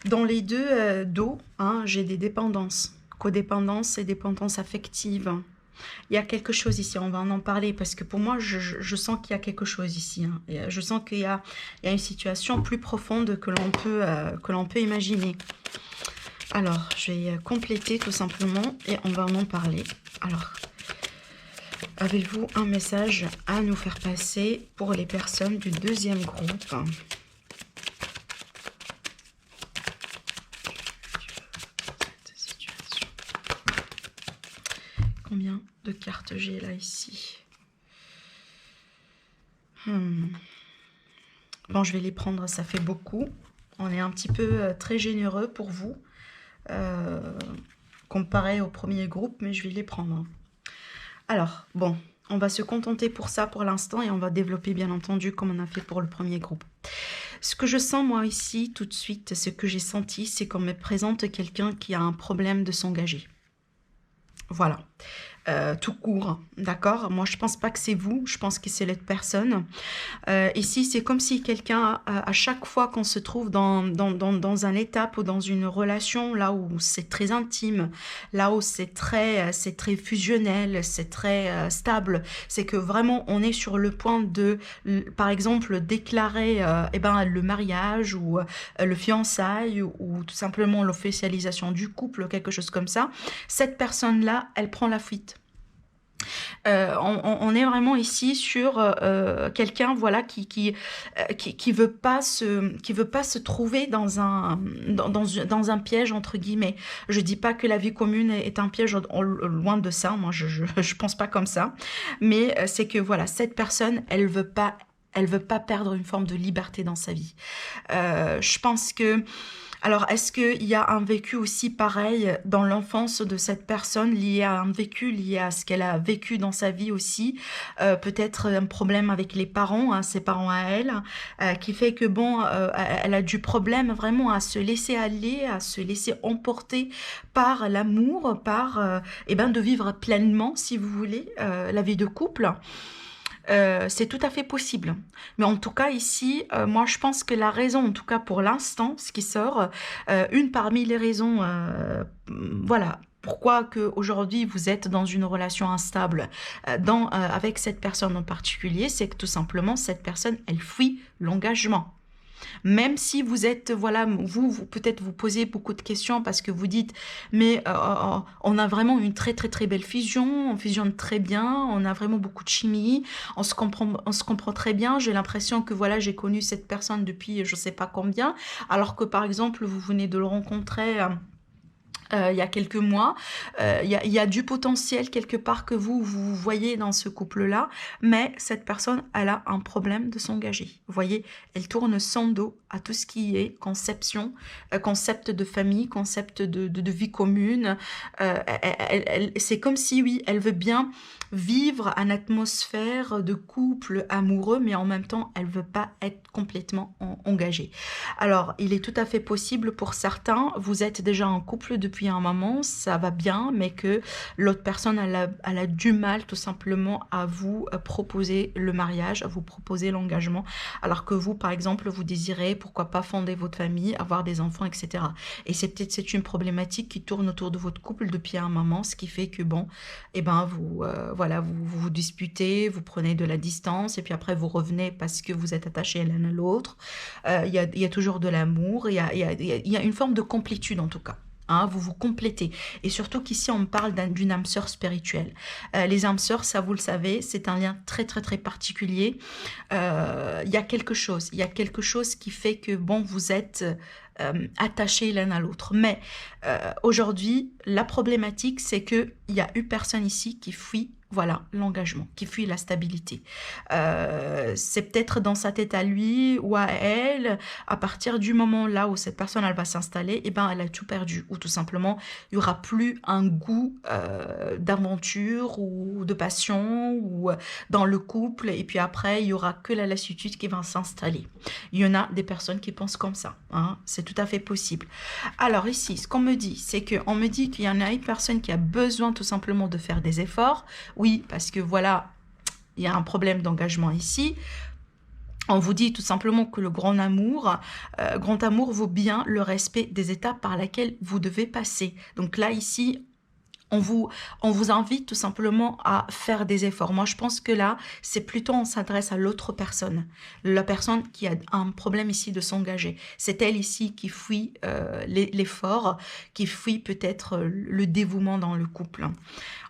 dans les deux dos, hein, j'ai des dépendances. Codépendance et dépendance affective. Il y a quelque chose ici, on va en parler, parce que pour moi, je sens qu'il y a quelque chose ici. Hein. Et je sens qu'il y a une situation plus profonde que l'on peut imaginer. Alors, je vais compléter tout simplement et on va en parler. Alors, avez-vous un message à nous faire passer pour les personnes du deuxième groupe ? Combien de cartes j'ai là, ici? Bon, je vais les prendre, ça fait beaucoup. On est un petit peu très généreux pour vous, comparé au premier groupe, mais je vais les prendre. Alors, bon, on va se contenter pour ça pour l'instant et on va développer, bien entendu, comme on a fait pour le premier groupe. Ce que je sens, moi, ici, tout de suite, ce que j'ai senti, c'est qu'on me présente quelqu'un qui a un problème de s'engager. Voilà. Tout court, d'accord? Moi, je pense pas que c'est vous, je pense que c'est l'autre personne. Ici, c'est comme si quelqu'un, à chaque fois qu'on se trouve dans un étape ou dans une relation, là où c'est très intime, là où c'est très fusionnel, c'est très stable, c'est que vraiment, on est sur le point de, par exemple, déclarer le mariage ou le fiançailles ou tout simplement l'officialisation du couple, quelque chose comme ça. Cette personne-là, elle prend la fuite. On est vraiment ici sur quelqu'un, voilà, qui veut pas se trouver dans un piège, entre guillemets. Je dis pas que la vie commune est un piège, loin de ça. Moi, je pense pas comme ça. Mais c'est que voilà, cette personne, elle veut pas perdre une forme de liberté dans sa vie. Je pense que... Alors, est-ce qu'il y a un vécu aussi pareil dans l'enfance de cette personne, lié à un vécu, lié à ce qu'elle a vécu dans sa vie aussi, peut-être un problème avec les parents, hein, ses parents à elle, qui fait que bon, elle a du problème vraiment à se laisser aller, à se laisser emporter par l'amour, par de vivre pleinement, si vous voulez, la vie de couple. C'est tout à fait possible. Mais en tout cas, ici, moi, je pense que la raison, en tout cas pour l'instant, ce qui sort, une parmi les raisons, voilà, pourquoi qu'aujourd'hui vous êtes dans une relation instable avec cette personne en particulier, c'est que tout simplement, cette personne, elle fuit l'engagement. Même si vous êtes, voilà, vous peut-être vous posez beaucoup de questions parce que vous dites, mais on a vraiment une très très très belle fusion, on fusionne très bien, on a vraiment beaucoup de chimie, on se comprend très bien. J'ai l'impression que voilà, j'ai connu cette personne depuis je sais pas combien, alors que par exemple vous venez de le rencontrer. Il y a quelques mois, il y a du potentiel quelque part que vous voyez dans ce couple-là, mais cette personne, elle a un problème de s'engager. Vous voyez, elle tourne son dos à tout ce qui est conception, concept de famille, concept de vie commune. C'est comme si, oui, elle veut bien vivre une atmosphère de couple amoureux, mais en même temps, elle veut pas être complètement engagée. Alors, il est tout à fait possible pour certains, vous êtes déjà en couple depuis depuis un moment, ça va bien, mais que l'autre personne, elle a du mal tout simplement à vous proposer le mariage, à vous proposer l'engagement, alors que vous, par exemple, vous désirez, pourquoi pas, fonder votre famille, avoir des enfants, etc. Et c'est peut-être c'est une problématique qui tourne autour de votre couple depuis un moment, ce qui fait que bon, eh ben vous, voilà, vous disputez, vous prenez de la distance, et puis après vous revenez parce que vous êtes attachés l'un à l'autre. Il y a toujours de l'amour, il y a une forme de complétude en tout cas. Hein, vous vous complétez. Et surtout qu'ici, on parle d'une âme sœur spirituelle. Les âmes sœurs, ça vous le savez, c'est un lien très très très particulier. Il y a quelque chose qui fait que, bon, vous êtes attachés l'un à l'autre. Mais aujourd'hui, la problématique, c'est qu'il y a eu personne ici qui fuit, voilà, l'engagement, qui fuit la stabilité. C'est peut-être dans sa tête à lui ou à elle, à partir du moment là où cette personne, elle va s'installer, et ben, elle a tout perdu. Ou tout simplement, il n'y aura plus un goût d'aventure ou de passion ou dans le couple. Et puis après, il n'y aura que la lassitude qui va s'installer. Il y en a des personnes qui pensent comme ça. Hein, c'est tout à fait possible. Alors ici, ce qu'on me dit, c'est qu'on me dit qu'il y en a une personne qui a besoin tout simplement de faire des efforts. Oui, parce que voilà, il y a un problème d'engagement ici. On vous dit tout simplement que le grand amour vaut bien le respect des étapes par lesquelles vous devez passer. Donc là, ici, on vous invite tout simplement à faire des efforts. Moi, je pense que là, c'est plutôt on s'adresse à l'autre personne. La personne qui a un problème ici de s'engager. C'est elle ici qui fuit l'effort, qui fuit peut-être le dévouement dans le couple.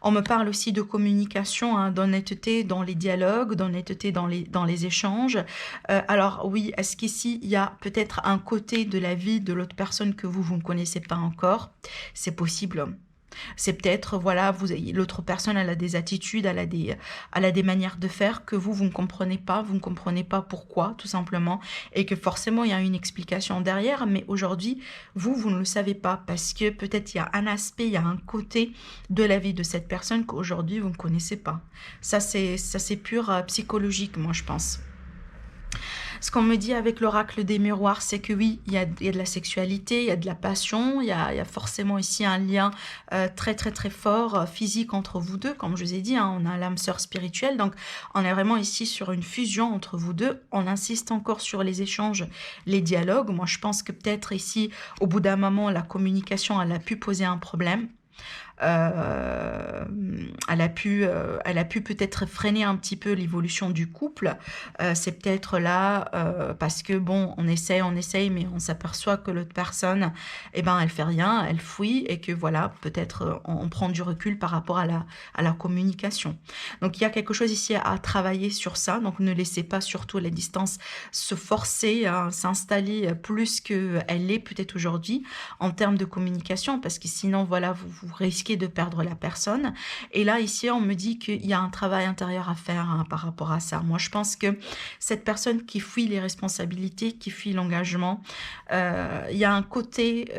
On me parle aussi de communication, hein, d'honnêteté dans les dialogues, d'honnêteté dans les échanges. Alors oui, est-ce qu'ici, il y a peut-être un côté de la vie de l'autre personne que vous ne connaissez pas encore? C'est possible. C'est peut-être, voilà, l'autre personne, elle a des attitudes, elle a des manières de faire que vous ne comprenez pas, vous ne comprenez pas pourquoi, tout simplement, et que forcément, il y a une explication derrière, mais aujourd'hui, vous ne le savez pas, parce que peut-être il y a un aspect, il y a un côté de la vie de cette personne qu'aujourd'hui, vous ne connaissez pas. Ça, c'est pur psychologique, moi, je pense. Ce qu'on me dit avec l'oracle des miroirs, c'est que oui, il y a de la sexualité, il y a de la passion, il y a forcément ici un lien très très très fort physique entre vous deux. Comme je vous ai dit, hein, on a l'âme sœur spirituelle, donc on est vraiment ici sur une fusion entre vous deux. On insiste encore sur les échanges, les dialogues. Moi, je pense que peut-être ici, au bout d'un moment, la communication, elle a pu poser un problème. Elle a pu peut-être freiner un petit peu l'évolution du couple. C'est peut-être là parce que bon, on essaye, mais on s'aperçoit que l'autre personne, eh ben, elle fait rien, elle fuit et que voilà, peut-être on prend du recul par rapport à la communication. Donc il y a quelque chose ici à travailler sur ça. Donc ne laissez pas surtout la distance se forcer à s'installer plus qu'elle l'est peut-être aujourd'hui en termes de communication, parce que sinon voilà, vous risquez de perdre la personne. Et là, ici, on me dit qu'il y a un travail intérieur à faire hein, par rapport à ça. Moi, je pense que cette personne qui fuit les responsabilités, qui fuit l'engagement, il y a un côté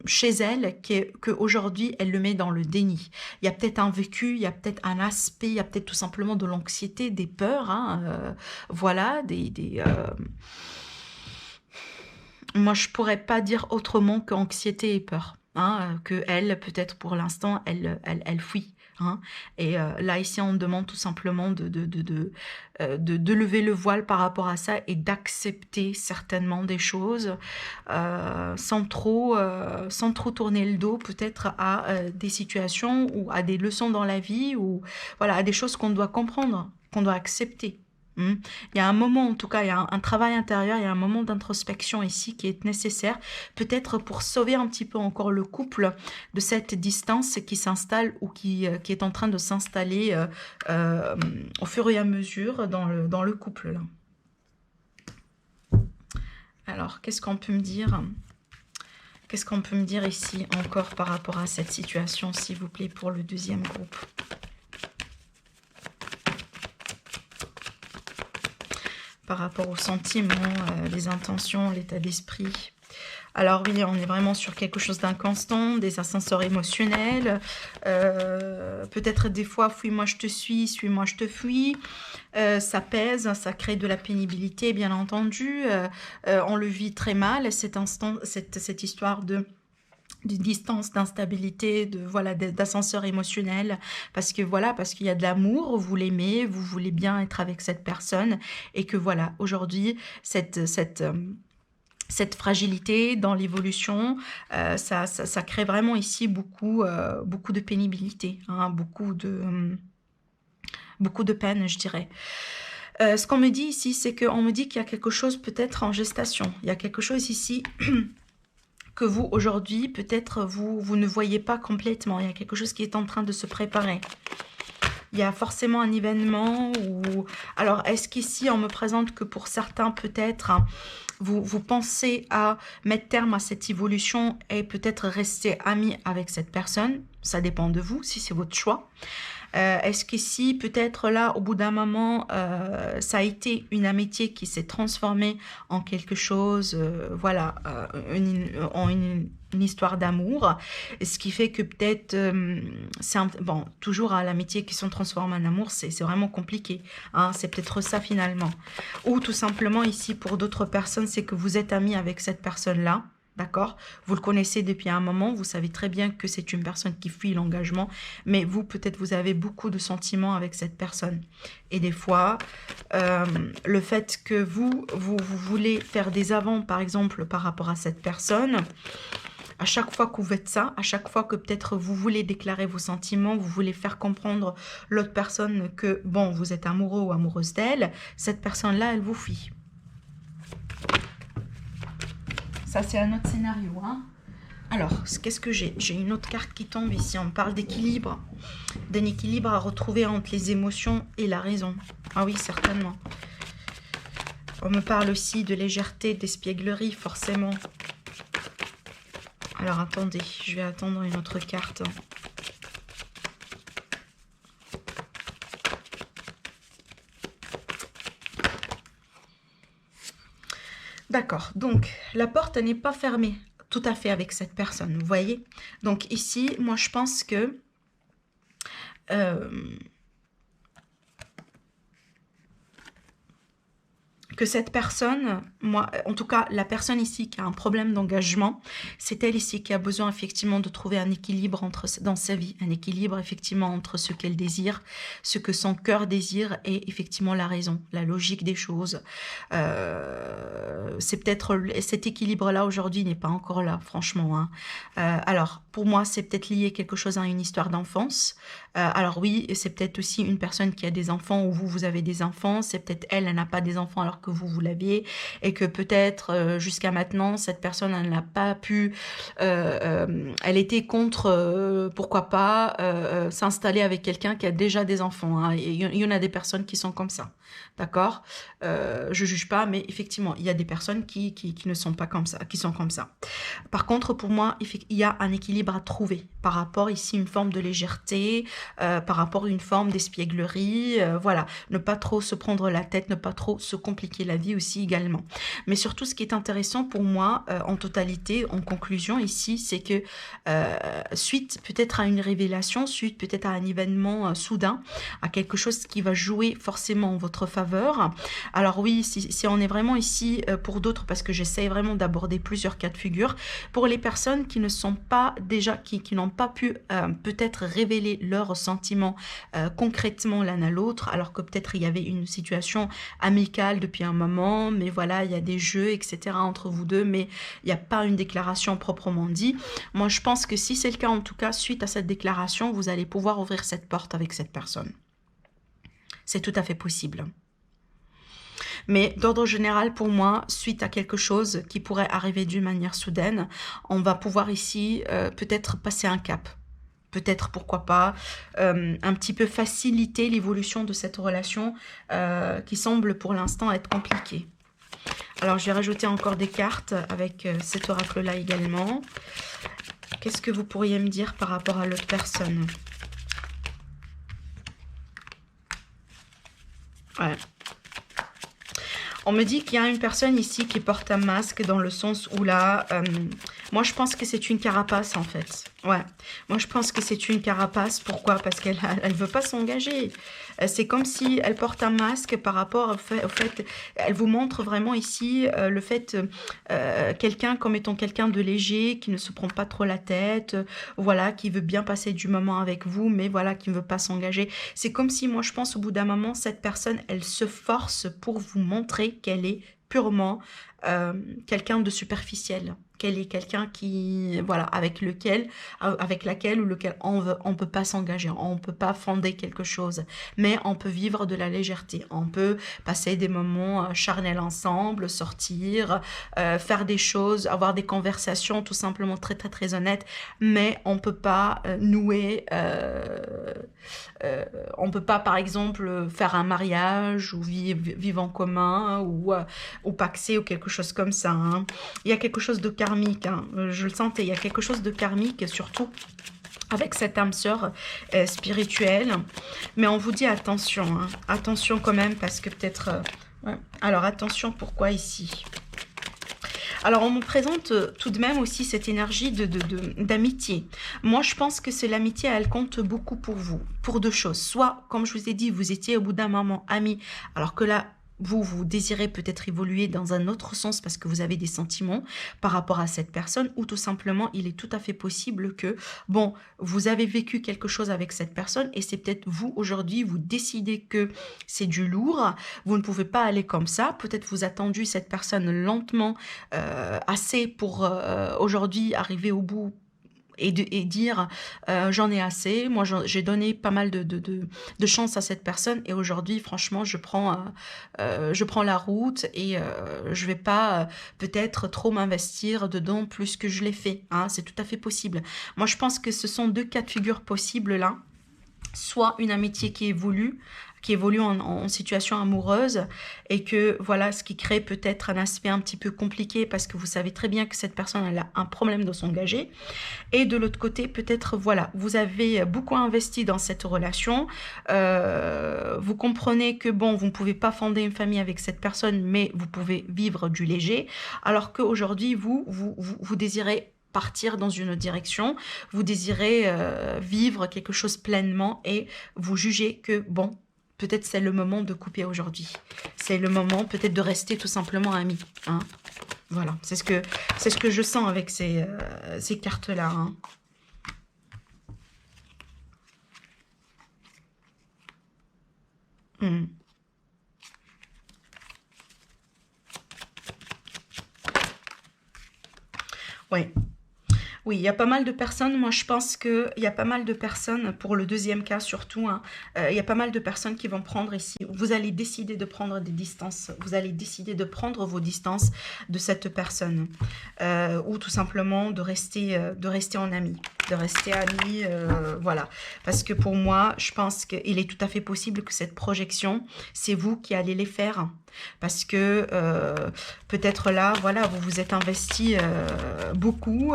chez elle qu'aujourd'hui, elle le met dans le déni. Il y a peut-être un vécu, il y a peut-être un aspect, il y a peut-être tout simplement de l'anxiété, des peurs, hein, voilà, moi, je pourrais pas dire autrement qu'anxiété et peur. Hein, que elle, peut-être pour l'instant, elle fuit. Hein, et là, ici, on demande tout simplement de lever le voile par rapport à ça et d'accepter certainement des choses sans trop tourner le dos peut-être à des situations ou à des leçons dans la vie ou voilà, à des choses qu'on doit comprendre, qu'on doit accepter. Il y a un moment, en tout cas, il y a un travail intérieur, il y a un moment d'introspection ici qui est nécessaire, peut-être pour sauver un petit peu encore le couple de cette distance qui s'installe ou qui est en train de s'installer au fur et à mesure dans le couple. Là. Alors, qu'est-ce qu'on peut me dire ? Qu'est-ce qu'on peut me dire ici encore par rapport à cette situation, s'il vous plaît, pour le deuxième groupe ? Par rapport aux sentiments, les intentions, l'état d'esprit. Alors oui, on est vraiment sur quelque chose d'inconstant, des ascenseurs émotionnels. Peut-être des fois, fuis-moi, je te suis-moi, je te fuis. Ça pèse, ça crée de la pénibilité, bien entendu. On le vit très mal, cette histoire de distance, d'instabilité, de voilà, d'ascenseur émotionnel, parce que voilà, parce qu'il y a de l'amour, vous l'aimez, vous voulez bien être avec cette personne, et que voilà, aujourd'hui, cette fragilité dans l'évolution, ça crée vraiment ici beaucoup de pénibilité, hein, beaucoup de peine, je dirais. Ce qu'on me dit ici, c'est qu'on me dit qu'il y a quelque chose peut-être en gestation. Il y a quelque chose ici que vous, aujourd'hui, peut-être vous ne voyez pas complètement. Il y a quelque chose qui est en train de se préparer. Il y a forcément un événement où... Alors, est-ce qu'ici, on me présente que pour certains, peut-être, hein, vous pensez à mettre terme à cette évolution et peut-être rester ami avec cette personne? Ça dépend de vous, si c'est votre choix. Est-ce qu'ici, peut-être là, au bout d'un moment, ça a été une amitié qui s'est transformée en quelque chose, voilà, en une histoire d'amour, ce qui fait que peut-être, bon, toujours à l'amitié qui se transforme en amour, c'est vraiment compliqué, hein, c'est peut-être ça finalement. Ou tout simplement ici, pour d'autres personnes, c'est que vous êtes amis avec cette personne-là, d'accord? Vous le connaissez depuis un moment, vous savez très bien que c'est une personne qui fuit l'engagement, mais vous, peut-être, vous avez beaucoup de sentiments avec cette personne. Et des fois, le fait que vous voulez faire des avants, par exemple, par rapport à cette personne, à chaque fois que vous faites ça, à chaque fois que peut-être vous voulez déclarer vos sentiments, vous voulez faire comprendre l'autre personne que, bon, vous êtes amoureux ou amoureuse d'elle, cette personne-là, elle vous fuit. Ça, c'est un autre scénario, hein. Alors, qu'est-ce que j'ai? J'ai une autre carte qui tombe ici. On parle d'équilibre. D'un équilibre à retrouver entre les émotions et la raison. Ah oui, certainement. On me parle aussi de légèreté, d'espièglerie, forcément. Alors, attendez. Je vais attendre une autre carte. D'accord, donc la porte n'est pas fermée tout à fait avec cette personne, vous voyez. Donc ici, moi je pense que cette personne, moi, en tout cas, la personne ici qui a un problème d'engagement, c'est elle ici qui a besoin effectivement de trouver un équilibre dans sa vie, un équilibre effectivement entre ce qu'elle désire, ce que son cœur désire et effectivement la raison, la logique des choses. C'est peut-être cet équilibre-là aujourd'hui n'est pas encore là, franchement, hein. Alors, pour moi, c'est peut-être lié quelque chose à une histoire d'enfance. Alors oui, c'est peut-être aussi une personne qui a des enfants ou vous avez des enfants. C'est peut-être elle n'a pas des enfants alors que vous l'aviez. Et que peut-être jusqu'à maintenant, cette personne, elle n'a pas pu... elle était contre, pourquoi pas, s'installer avec quelqu'un qui a déjà des enfants, hein. Il y en a des personnes qui sont comme ça. D'accord, je juge pas, mais effectivement, il y a des personnes qui ne sont pas comme ça, qui sont comme ça. Par contre, pour moi, il y a un équilibre à trouver par rapport ici, une forme de légèreté, par rapport à une forme d'espièglerie, voilà, ne pas trop se prendre la tête, ne pas trop se compliquer la vie aussi également. Mais surtout, ce qui est intéressant pour moi, en totalité, en conclusion ici, c'est que suite peut-être à une révélation, suite peut-être à un événement soudain, à quelque chose qui va jouer forcément en votre faveur. Alors oui, si on est vraiment ici pour d'autres, parce que j'essaie vraiment d'aborder plusieurs cas de figure, pour les personnes qui ne sont pas déjà, qui n'ont pas pu peut-être révéler leurs sentiments concrètement l'un à l'autre, alors que peut-être il y avait une situation amicale depuis un moment, mais voilà, il y a des jeux, etc. entre vous deux, mais il n'y a pas une déclaration proprement dit. Moi, je pense que si c'est le cas, en tout cas, suite à cette déclaration, vous allez pouvoir ouvrir cette porte avec cette personne. C'est tout à fait possible. Mais d'ordre général, pour moi, suite à quelque chose qui pourrait arriver d'une manière soudaine, on va pouvoir ici peut-être passer un cap. Peut-être, pourquoi pas, un petit peu faciliter l'évolution de cette relation qui semble pour l'instant être compliquée. Alors, je vais rajouter encore des cartes avec cet oracle-là également. Qu'est-ce que vous pourriez me dire par rapport à l'autre personne? Ouais. On me dit qu'il y a une personne ici qui porte un masque dans le sens où là, moi je pense que c'est une carapace en fait. Ouais, moi je pense que c'est une carapace. Pourquoi? Parce qu'elle veut pas s'engager. C'est comme si elle porte un masque par rapport au fait, elle vous montre vraiment ici le fait, quelqu'un comme étant quelqu'un de léger, qui ne se prend pas trop la tête, voilà, qui veut bien passer du moment avec vous, mais voilà, qui ne veut pas s'engager. C'est comme si, moi je pense, au bout d'un moment, cette personne, elle se force pour vous montrer qu'elle est purement euh, quelqu'un de superficiel, qu'elle est quelqu'un qui, voilà, avec laquelle ou lequel on peut pas s'engager, on peut pas fonder quelque chose, mais on peut vivre de la légèreté, on peut passer des moments charnels ensemble, sortir, faire des choses, avoir des conversations tout simplement très très très honnêtes, mais on peut pas nouer, on peut pas par exemple faire un mariage ou vivre en commun ou paxer ou quelque chose comme ça, hein. Il y a quelque chose de karmique, hein. Je le sentais, il y a quelque chose de karmique, surtout avec cette âme sœur spirituelle. Mais on vous dit attention, hein. Attention quand même, parce que peut-être... ouais. Alors attention, pourquoi ici? Alors, on me présente tout de même aussi cette énergie d'amitié. Moi, je pense que c'est l'amitié, elle compte beaucoup pour vous, pour deux choses. Soit, comme je vous ai dit, vous étiez au bout d'un moment amis, alors que là, vous désirez peut-être évoluer dans un autre sens parce que vous avez des sentiments par rapport à cette personne, ou tout simplement, il est tout à fait possible que, bon, vous avez vécu quelque chose avec cette personne et c'est peut-être vous, aujourd'hui, vous décidez que c'est du lourd, vous ne pouvez pas aller comme ça, peut-être vous attendu cette personne lentement, assez pour aujourd'hui arriver au bout et dire j'en ai assez, moi j'ai donné pas mal de chance à cette personne et aujourd'hui franchement je prends la route et je vais pas peut-être trop m'investir dedans plus que je l'ai fait, hein, c'est tout à fait possible. Moi je pense que ce sont deux cas de figure possibles là, soit une amitié qui évolue en situation amoureuse et que voilà, ce qui crée peut-être un aspect un petit peu compliqué parce que vous savez très bien que cette personne elle a un problème de s'engager, et de l'autre côté peut-être voilà, vous avez beaucoup investi dans cette relation, vous comprenez que bon, vous ne pouvez pas fonder une famille avec cette personne mais vous pouvez vivre du léger, alors qu'aujourd'hui vous désirez partir dans une direction, vous désirez vivre quelque chose pleinement et vous jugez que bon, peut-être c'est le moment de couper aujourd'hui. C'est le moment peut-être de rester tout simplement amis, hein. Voilà, c'est ce que je sens avec ces cartes-là, hein. Hmm. Ouais. Oui, il y a pas mal de personnes, moi je pense qu'il y a pas mal de personnes, pour le deuxième cas surtout, hein, il y a pas mal de personnes qui vont prendre ici, vous allez décider de prendre des distances, vous allez décider de prendre vos distances de cette personne, ou tout simplement de rester en ami, de rester amis, voilà. Parce que pour moi, je pense qu'il est tout à fait possible que cette projection, c'est vous qui allez les faire. Parce que peut-être là, voilà, vous vous êtes investi beaucoup,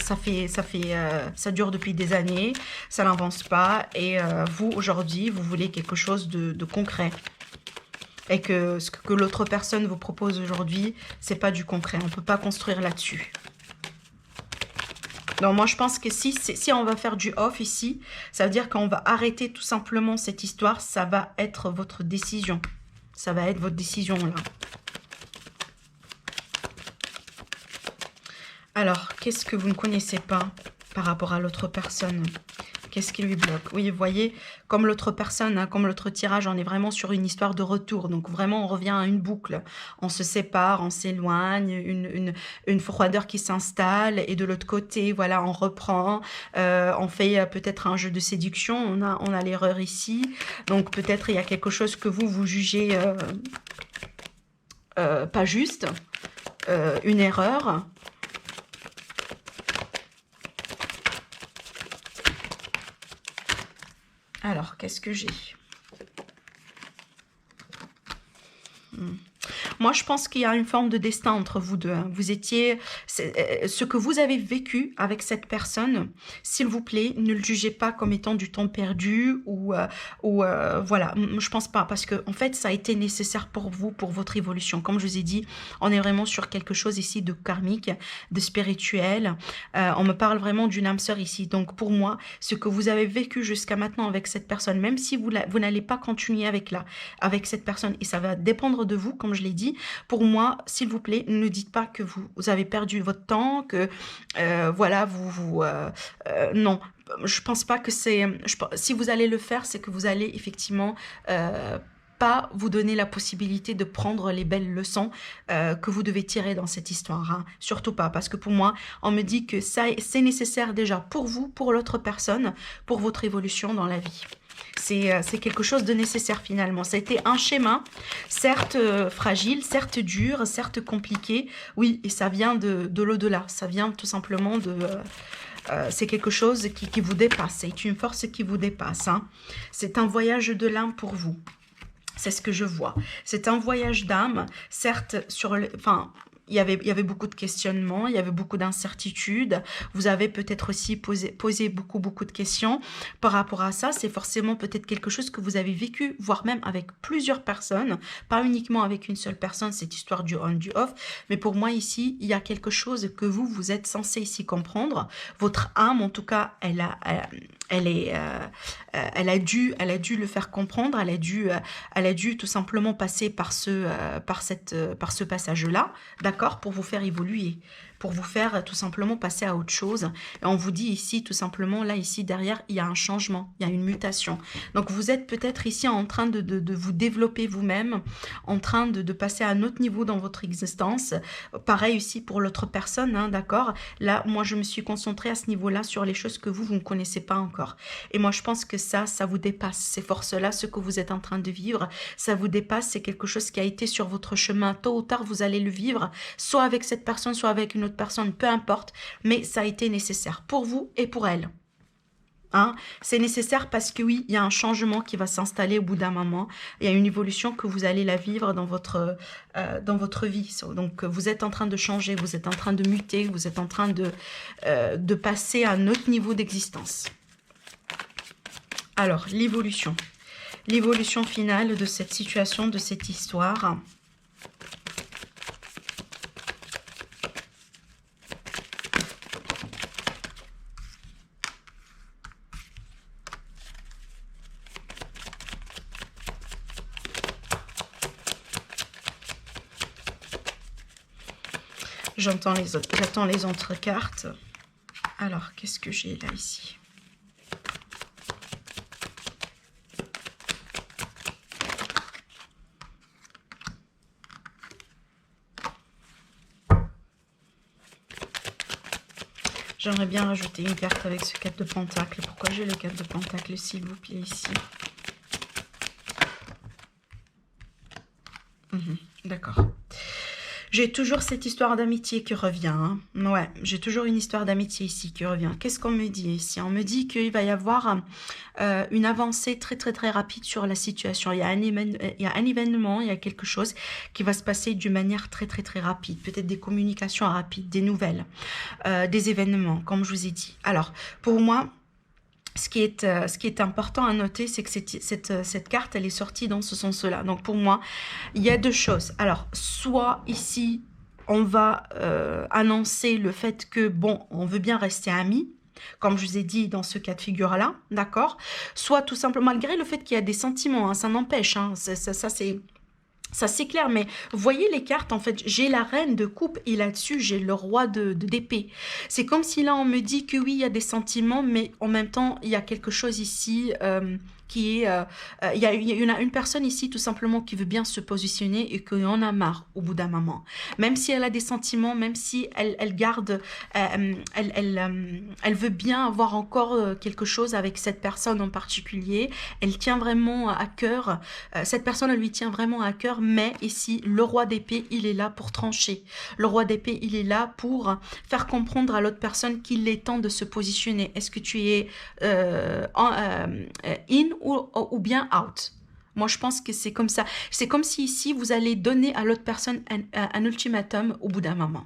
ça dure depuis des années, ça n'avance pas, et vous aujourd'hui, vous voulez quelque chose de concret. Et que ce que l'autre personne vous propose aujourd'hui, c'est pas du concret, on peut pas construire là-dessus. Donc moi je pense que si on va faire du off ici, ça veut dire qu'on va arrêter tout simplement cette histoire, ça va être votre décision. Ça va être votre décision là. Alors, qu'est-ce que vous ne connaissez pas par rapport à l'autre personne? Qu'est-ce qui lui bloque? Oui, vous voyez, comme l'autre personne, hein, comme l'autre tirage, on est vraiment sur une histoire de retour. Donc vraiment, on revient à une boucle. On se sépare, on s'éloigne, une froideur qui s'installe. Et de l'autre côté, voilà, on reprend. On fait peut-être un jeu de séduction. On a l'erreur ici. Donc peut-être il y a quelque chose que vous jugez pas juste, une erreur. Alors, qu'est-ce que j'ai? Moi, je pense qu'il y a une forme de destin entre vous deux, hein. Vous étiez... ce que vous avez vécu avec cette personne, s'il vous plaît, ne le jugez pas comme étant du temps perdu ou voilà. Je pense pas, parce que en fait, ça a été nécessaire pour vous, pour votre évolution. Comme je vous ai dit, on est vraiment sur quelque chose ici de karmique, de spirituel. On me parle vraiment d'une âme sœur ici. Donc, pour moi, ce que vous avez vécu jusqu'à maintenant avec cette personne, même si vous n'allez pas continuer avec cette personne, et ça va dépendre de vous, comme je l'ai dit, pour moi, s'il vous plaît, ne dites pas que vous avez perdu votre temps, que voilà, non. Je pense pas que c'est... Si vous allez le faire, c'est que vous allez effectivement... pas vous donner la possibilité de prendre les belles leçons que vous devez tirer dans cette histoire, hein. Surtout pas, parce que pour moi, on me dit que ça c'est nécessaire déjà pour vous, pour l'autre personne, pour votre évolution dans la vie. C'est quelque chose de nécessaire finalement. Ça a été un schéma, certes fragile, certes dur, certes compliqué, oui, et ça vient de l'au-delà, ça vient tout simplement de... c'est quelque chose qui vous dépasse, c'est une force qui vous dépasse, hein. C'est un voyage de l'âme pour vous. C'est ce que je vois. C'est un voyage d'âme, certes, enfin, il y avait beaucoup de questionnements, il y avait beaucoup d'incertitudes. Vous avez peut-être aussi posé beaucoup de questions par rapport à ça. C'est forcément peut-être quelque chose que vous avez vécu, voire même avec plusieurs personnes, pas uniquement avec une seule personne, cette histoire du on, du off. Mais pour moi ici, il y a quelque chose que vous êtes censé ici comprendre. Votre âme, en tout cas, elle a dû le faire comprendre, elle a dû tout simplement passer par ce passage-là, d'accord, pour vous faire évoluer, pour vous faire tout simplement passer à autre chose. Et on vous dit ici, tout simplement, là, ici, derrière, il y a un changement, il y a une mutation. Donc, vous êtes peut-être ici en train de vous développer vous-même, en train de passer à un autre niveau dans votre existence. Pareil ici pour l'autre personne, hein, d'accord. Là, moi, je me suis concentrée à ce niveau-là sur les choses que vous ne connaissez pas encore. Et moi, je pense que ça vous dépasse. Ces forces-là, ce que vous êtes en train de vivre, ça vous dépasse. C'est quelque chose qui a été sur votre chemin. Tôt ou tard, vous allez le vivre, soit avec cette personne, soit avec une autre personne, peu importe. Mais ça a été nécessaire pour vous et pour elle. Hein, c'est nécessaire parce que oui, il y a un changement qui va s'installer au bout d'un moment. Il y a une évolution que vous allez la vivre dans votre vie. Donc, vous êtes en train de changer, vous êtes en train de muter, vous êtes en train de passer à un autre niveau d'existence. Alors, l'évolution. L'évolution finale de cette situation, de cette histoire. J'attends les autres cartes. Alors, qu'est-ce que j'ai là, ici? J'aimerais bien rajouter une carte avec ce 4 de pentacle. Pourquoi j'ai le 4 de pentacle, s'il vous plaît, ici? D'accord. J'ai toujours cette histoire d'amitié qui revient, hein. Ouais, j'ai toujours une histoire d'amitié ici qui revient. Qu'est-ce qu'on me dit ici? On me dit qu'il va y avoir une avancée très rapide sur la situation. Il y a un événement, il y a quelque chose qui va se passer d'une manière très rapide. Peut-être des communications rapides, des nouvelles, des événements, comme je vous ai dit. Alors, pour moi... Ce qui est important à noter, c'est que cette carte, elle est sortie dans ce sens-là. Donc, pour moi, il y a deux choses. Alors, soit ici, on va annoncer le fait que, bon, on veut bien rester amis, comme je vous ai dit dans ce cas de figure-là, d'accord? Soit tout simplement, malgré le fait qu'il y a des sentiments, hein, ça n'empêche, hein, ça c'est clair, mais vous voyez les cartes, en fait, j'ai la reine de coupe et là-dessus, j'ai le roi d'épée. C'est comme si là, on me dit que oui, il y a des sentiments, mais en même temps, il y a quelque chose ici qui est... il y a une personne ici, tout simplement, qui veut bien se positionner et qui en a marre au bout d'un moment. Même si elle a des sentiments, même si elle garde... elle veut bien avoir encore quelque chose avec cette personne en particulier. Elle tient vraiment à cœur. Cette personne, elle lui tient vraiment à cœur. Mais ici, le roi d'épée, il est là pour trancher. Le roi d'épée, il est là pour faire comprendre à l'autre personne qu'il est temps de se positionner. Est-ce que tu es in ou bien out? Moi, je pense que c'est comme ça. C'est comme si ici, vous allez donner à l'autre personne un ultimatum au bout d'un moment.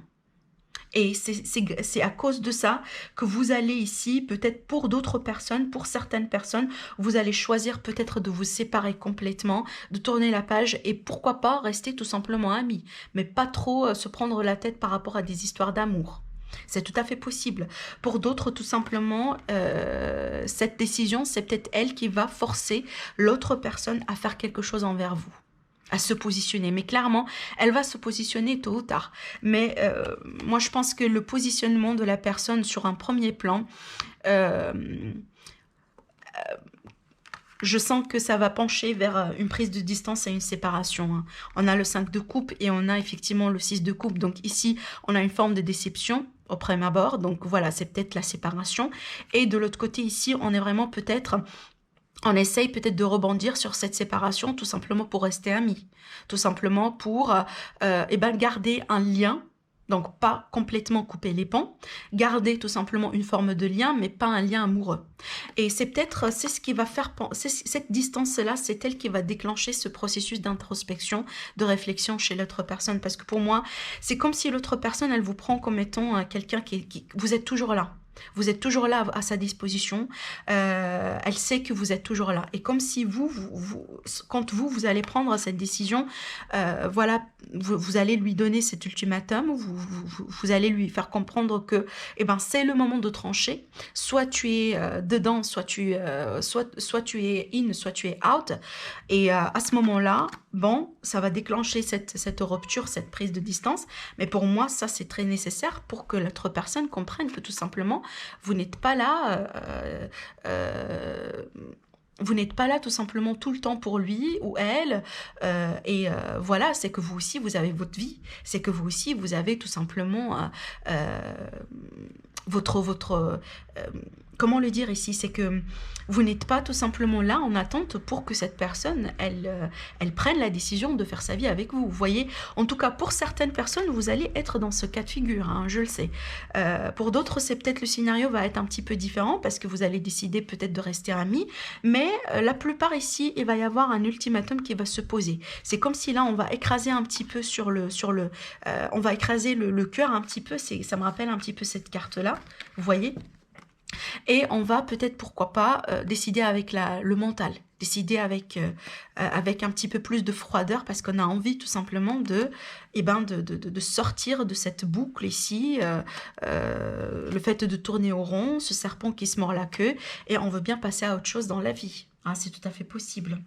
Et c'est à cause de ça que vous allez ici, peut-être pour d'autres personnes, pour certaines personnes, vous allez choisir peut-être de vous séparer complètement, de tourner la page et pourquoi pas rester tout simplement amis, mais pas trop se prendre la tête par rapport à des histoires d'amour. C'est tout à fait possible. Pour d'autres, tout simplement, cette décision, c'est peut-être elle qui va forcer l'autre personne à faire quelque chose envers vous, à se positionner. Mais clairement, elle va se positionner tôt ou tard. Mais moi, je pense que le positionnement de la personne sur un premier plan, je sens que ça va pencher vers une prise de distance et une séparation. Hein. On a le 5 de coupe et on a effectivement le 6 de coupe. Donc ici, on a une forme de déception au prime abord. Donc voilà, c'est peut-être la séparation. Et de l'autre côté ici, on est vraiment peut-être... On essaye peut-être de rebondir sur cette séparation tout simplement pour rester amis. Tout simplement pour garder un lien. Donc pas complètement couper les ponts, garder tout simplement une forme de lien, mais pas un lien amoureux. Et c'est peut-être, c'est ce qui va faire, cette distance-là, c'est elle qui va déclencher ce processus d'introspection, de réflexion chez l'autre personne. Parce que pour moi, c'est comme si l'autre personne, elle vous prend comme étant quelqu'un qui... Vous êtes toujours là. Vous êtes toujours là à sa disposition. Elle sait que vous êtes toujours là. Et comme si quand vous allez prendre cette décision, voilà, vous allez lui donner cet ultimatum, vous allez lui faire comprendre que c'est le moment de trancher. Soit tu es dedans, soit tu es in, soit tu es out. Et à ce moment-là, bon, ça va déclencher cette rupture, cette prise de distance. Mais pour moi, ça, c'est très nécessaire pour que l'autre personne comprenne que tout simplement, vous n'êtes pas là... vous n'êtes pas là tout simplement tout le temps pour lui ou elle. Voilà, c'est que vous aussi, vous avez votre vie. C'est que vous aussi, vous avez tout simplement comment le dire ici, c'est que vous n'êtes pas tout simplement là en attente pour que cette personne, elle prenne la décision de faire sa vie avec vous. Vous voyez, en tout cas, pour certaines personnes, vous allez être dans ce cas de figure, hein, je le sais. Pour d'autres, c'est peut-être le scénario va être un petit peu différent parce que vous allez décider peut-être de rester amis, mais la plupart ici, il va y avoir un ultimatum qui va se poser. C'est comme si là, on va écraser un petit peu on va écraser le cœur un petit peu, ça me rappelle un petit peu cette carte-là, vous voyez ? Et on va peut-être, pourquoi pas, décider avec le mental, décider avec un petit peu plus de froideur parce qu'on a envie tout simplement de sortir de cette boucle ici, le fait de tourner au rond, ce serpent qui se mord la queue, et on veut bien passer à autre chose dans la vie. Ah, c'est tout à fait possible.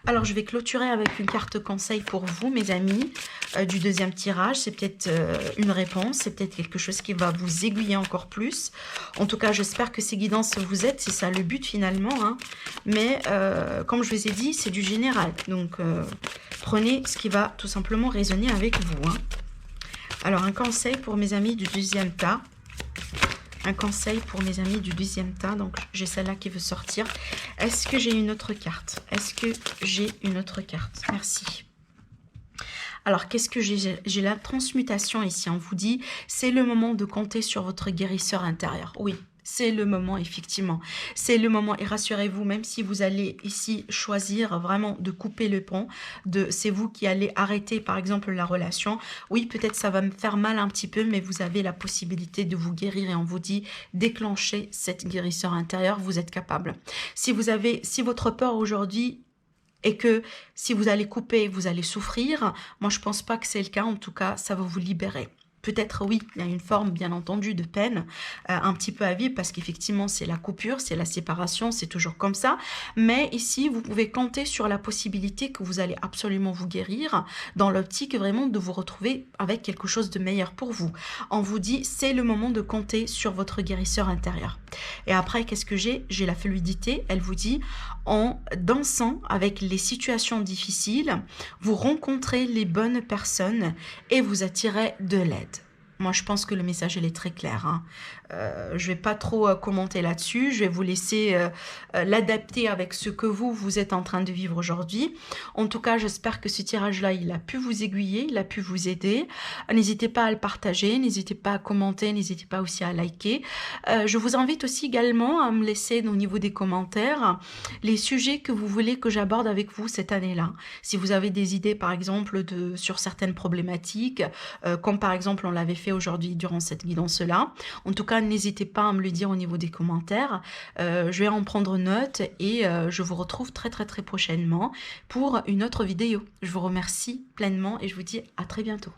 Alors, je vais clôturer avec une carte conseil pour vous, mes amis, du deuxième tirage. C'est peut-être une réponse, c'est peut-être quelque chose qui va vous aiguiller encore plus. En tout cas, j'espère que ces guidances vous aident, c'est ça le but finalement. Hein. Mais, comme je vous ai dit, c'est du général. Donc, prenez ce qui va tout simplement résonner avec vous. Hein. Alors, un conseil pour mes amis du deuxième tas. Un conseil pour mes amis du deuxième tas. Donc, j'ai celle-là qui veut sortir. Est-ce que j'ai une autre carte? Est-ce que j'ai une autre carte? Merci. Alors, qu'est-ce que j'ai? J'ai la transmutation ici. On vous dit, c'est le moment de compter sur votre guérisseur intérieur. Oui. C'est le moment, effectivement. C'est le moment. Et rassurez-vous, même si vous allez ici choisir vraiment de couper le pont, c'est vous qui allez arrêter, par exemple, la relation. Oui, peut-être ça va me faire mal un petit peu, mais vous avez la possibilité de vous guérir. Et on vous dit, déclenchez cette guérisseur intérieure, vous êtes capable. Si votre peur aujourd'hui et que si vous allez couper, vous allez souffrir, moi, je pense pas que c'est le cas. En tout cas, ça va vous libérer. Peut-être, oui, il y a une forme, bien entendu, de peine, un petit peu à vivre, parce qu'effectivement, c'est la coupure, c'est la séparation, c'est toujours comme ça. Mais ici, vous pouvez compter sur la possibilité que vous allez absolument vous guérir, dans l'optique vraiment de vous retrouver avec quelque chose de meilleur pour vous. On vous dit, c'est le moment de compter sur votre guérisseur intérieur. Et après, qu'est-ce que j'ai? J'ai la fluidité, elle vous dit, en dansant avec les situations difficiles, vous rencontrez les bonnes personnes et vous attirez de l'aide. Moi, je pense que le message, il est très clair, hein. Je vais pas trop commenter là-dessus. Je vais vous laisser l'adapter avec ce que vous êtes en train de vivre aujourd'hui. En tout cas, j'espère que ce tirage-là, il a pu vous aiguiller, il a pu vous aider. N'hésitez pas à le partager, n'hésitez pas à commenter, n'hésitez pas aussi à liker. Je vous invite aussi également à me laisser au niveau des commentaires les sujets que vous voulez que j'aborde avec vous cette année-là. Si vous avez des idées, par exemple, sur certaines problématiques, comme par exemple on l'avait fait aujourd'hui durant cette guidance-là. En tout cas, n'hésitez pas à me le dire au niveau des commentaires. Je vais en prendre note et je vous retrouve très prochainement pour une autre vidéo. Je vous remercie pleinement et je vous dis à très bientôt.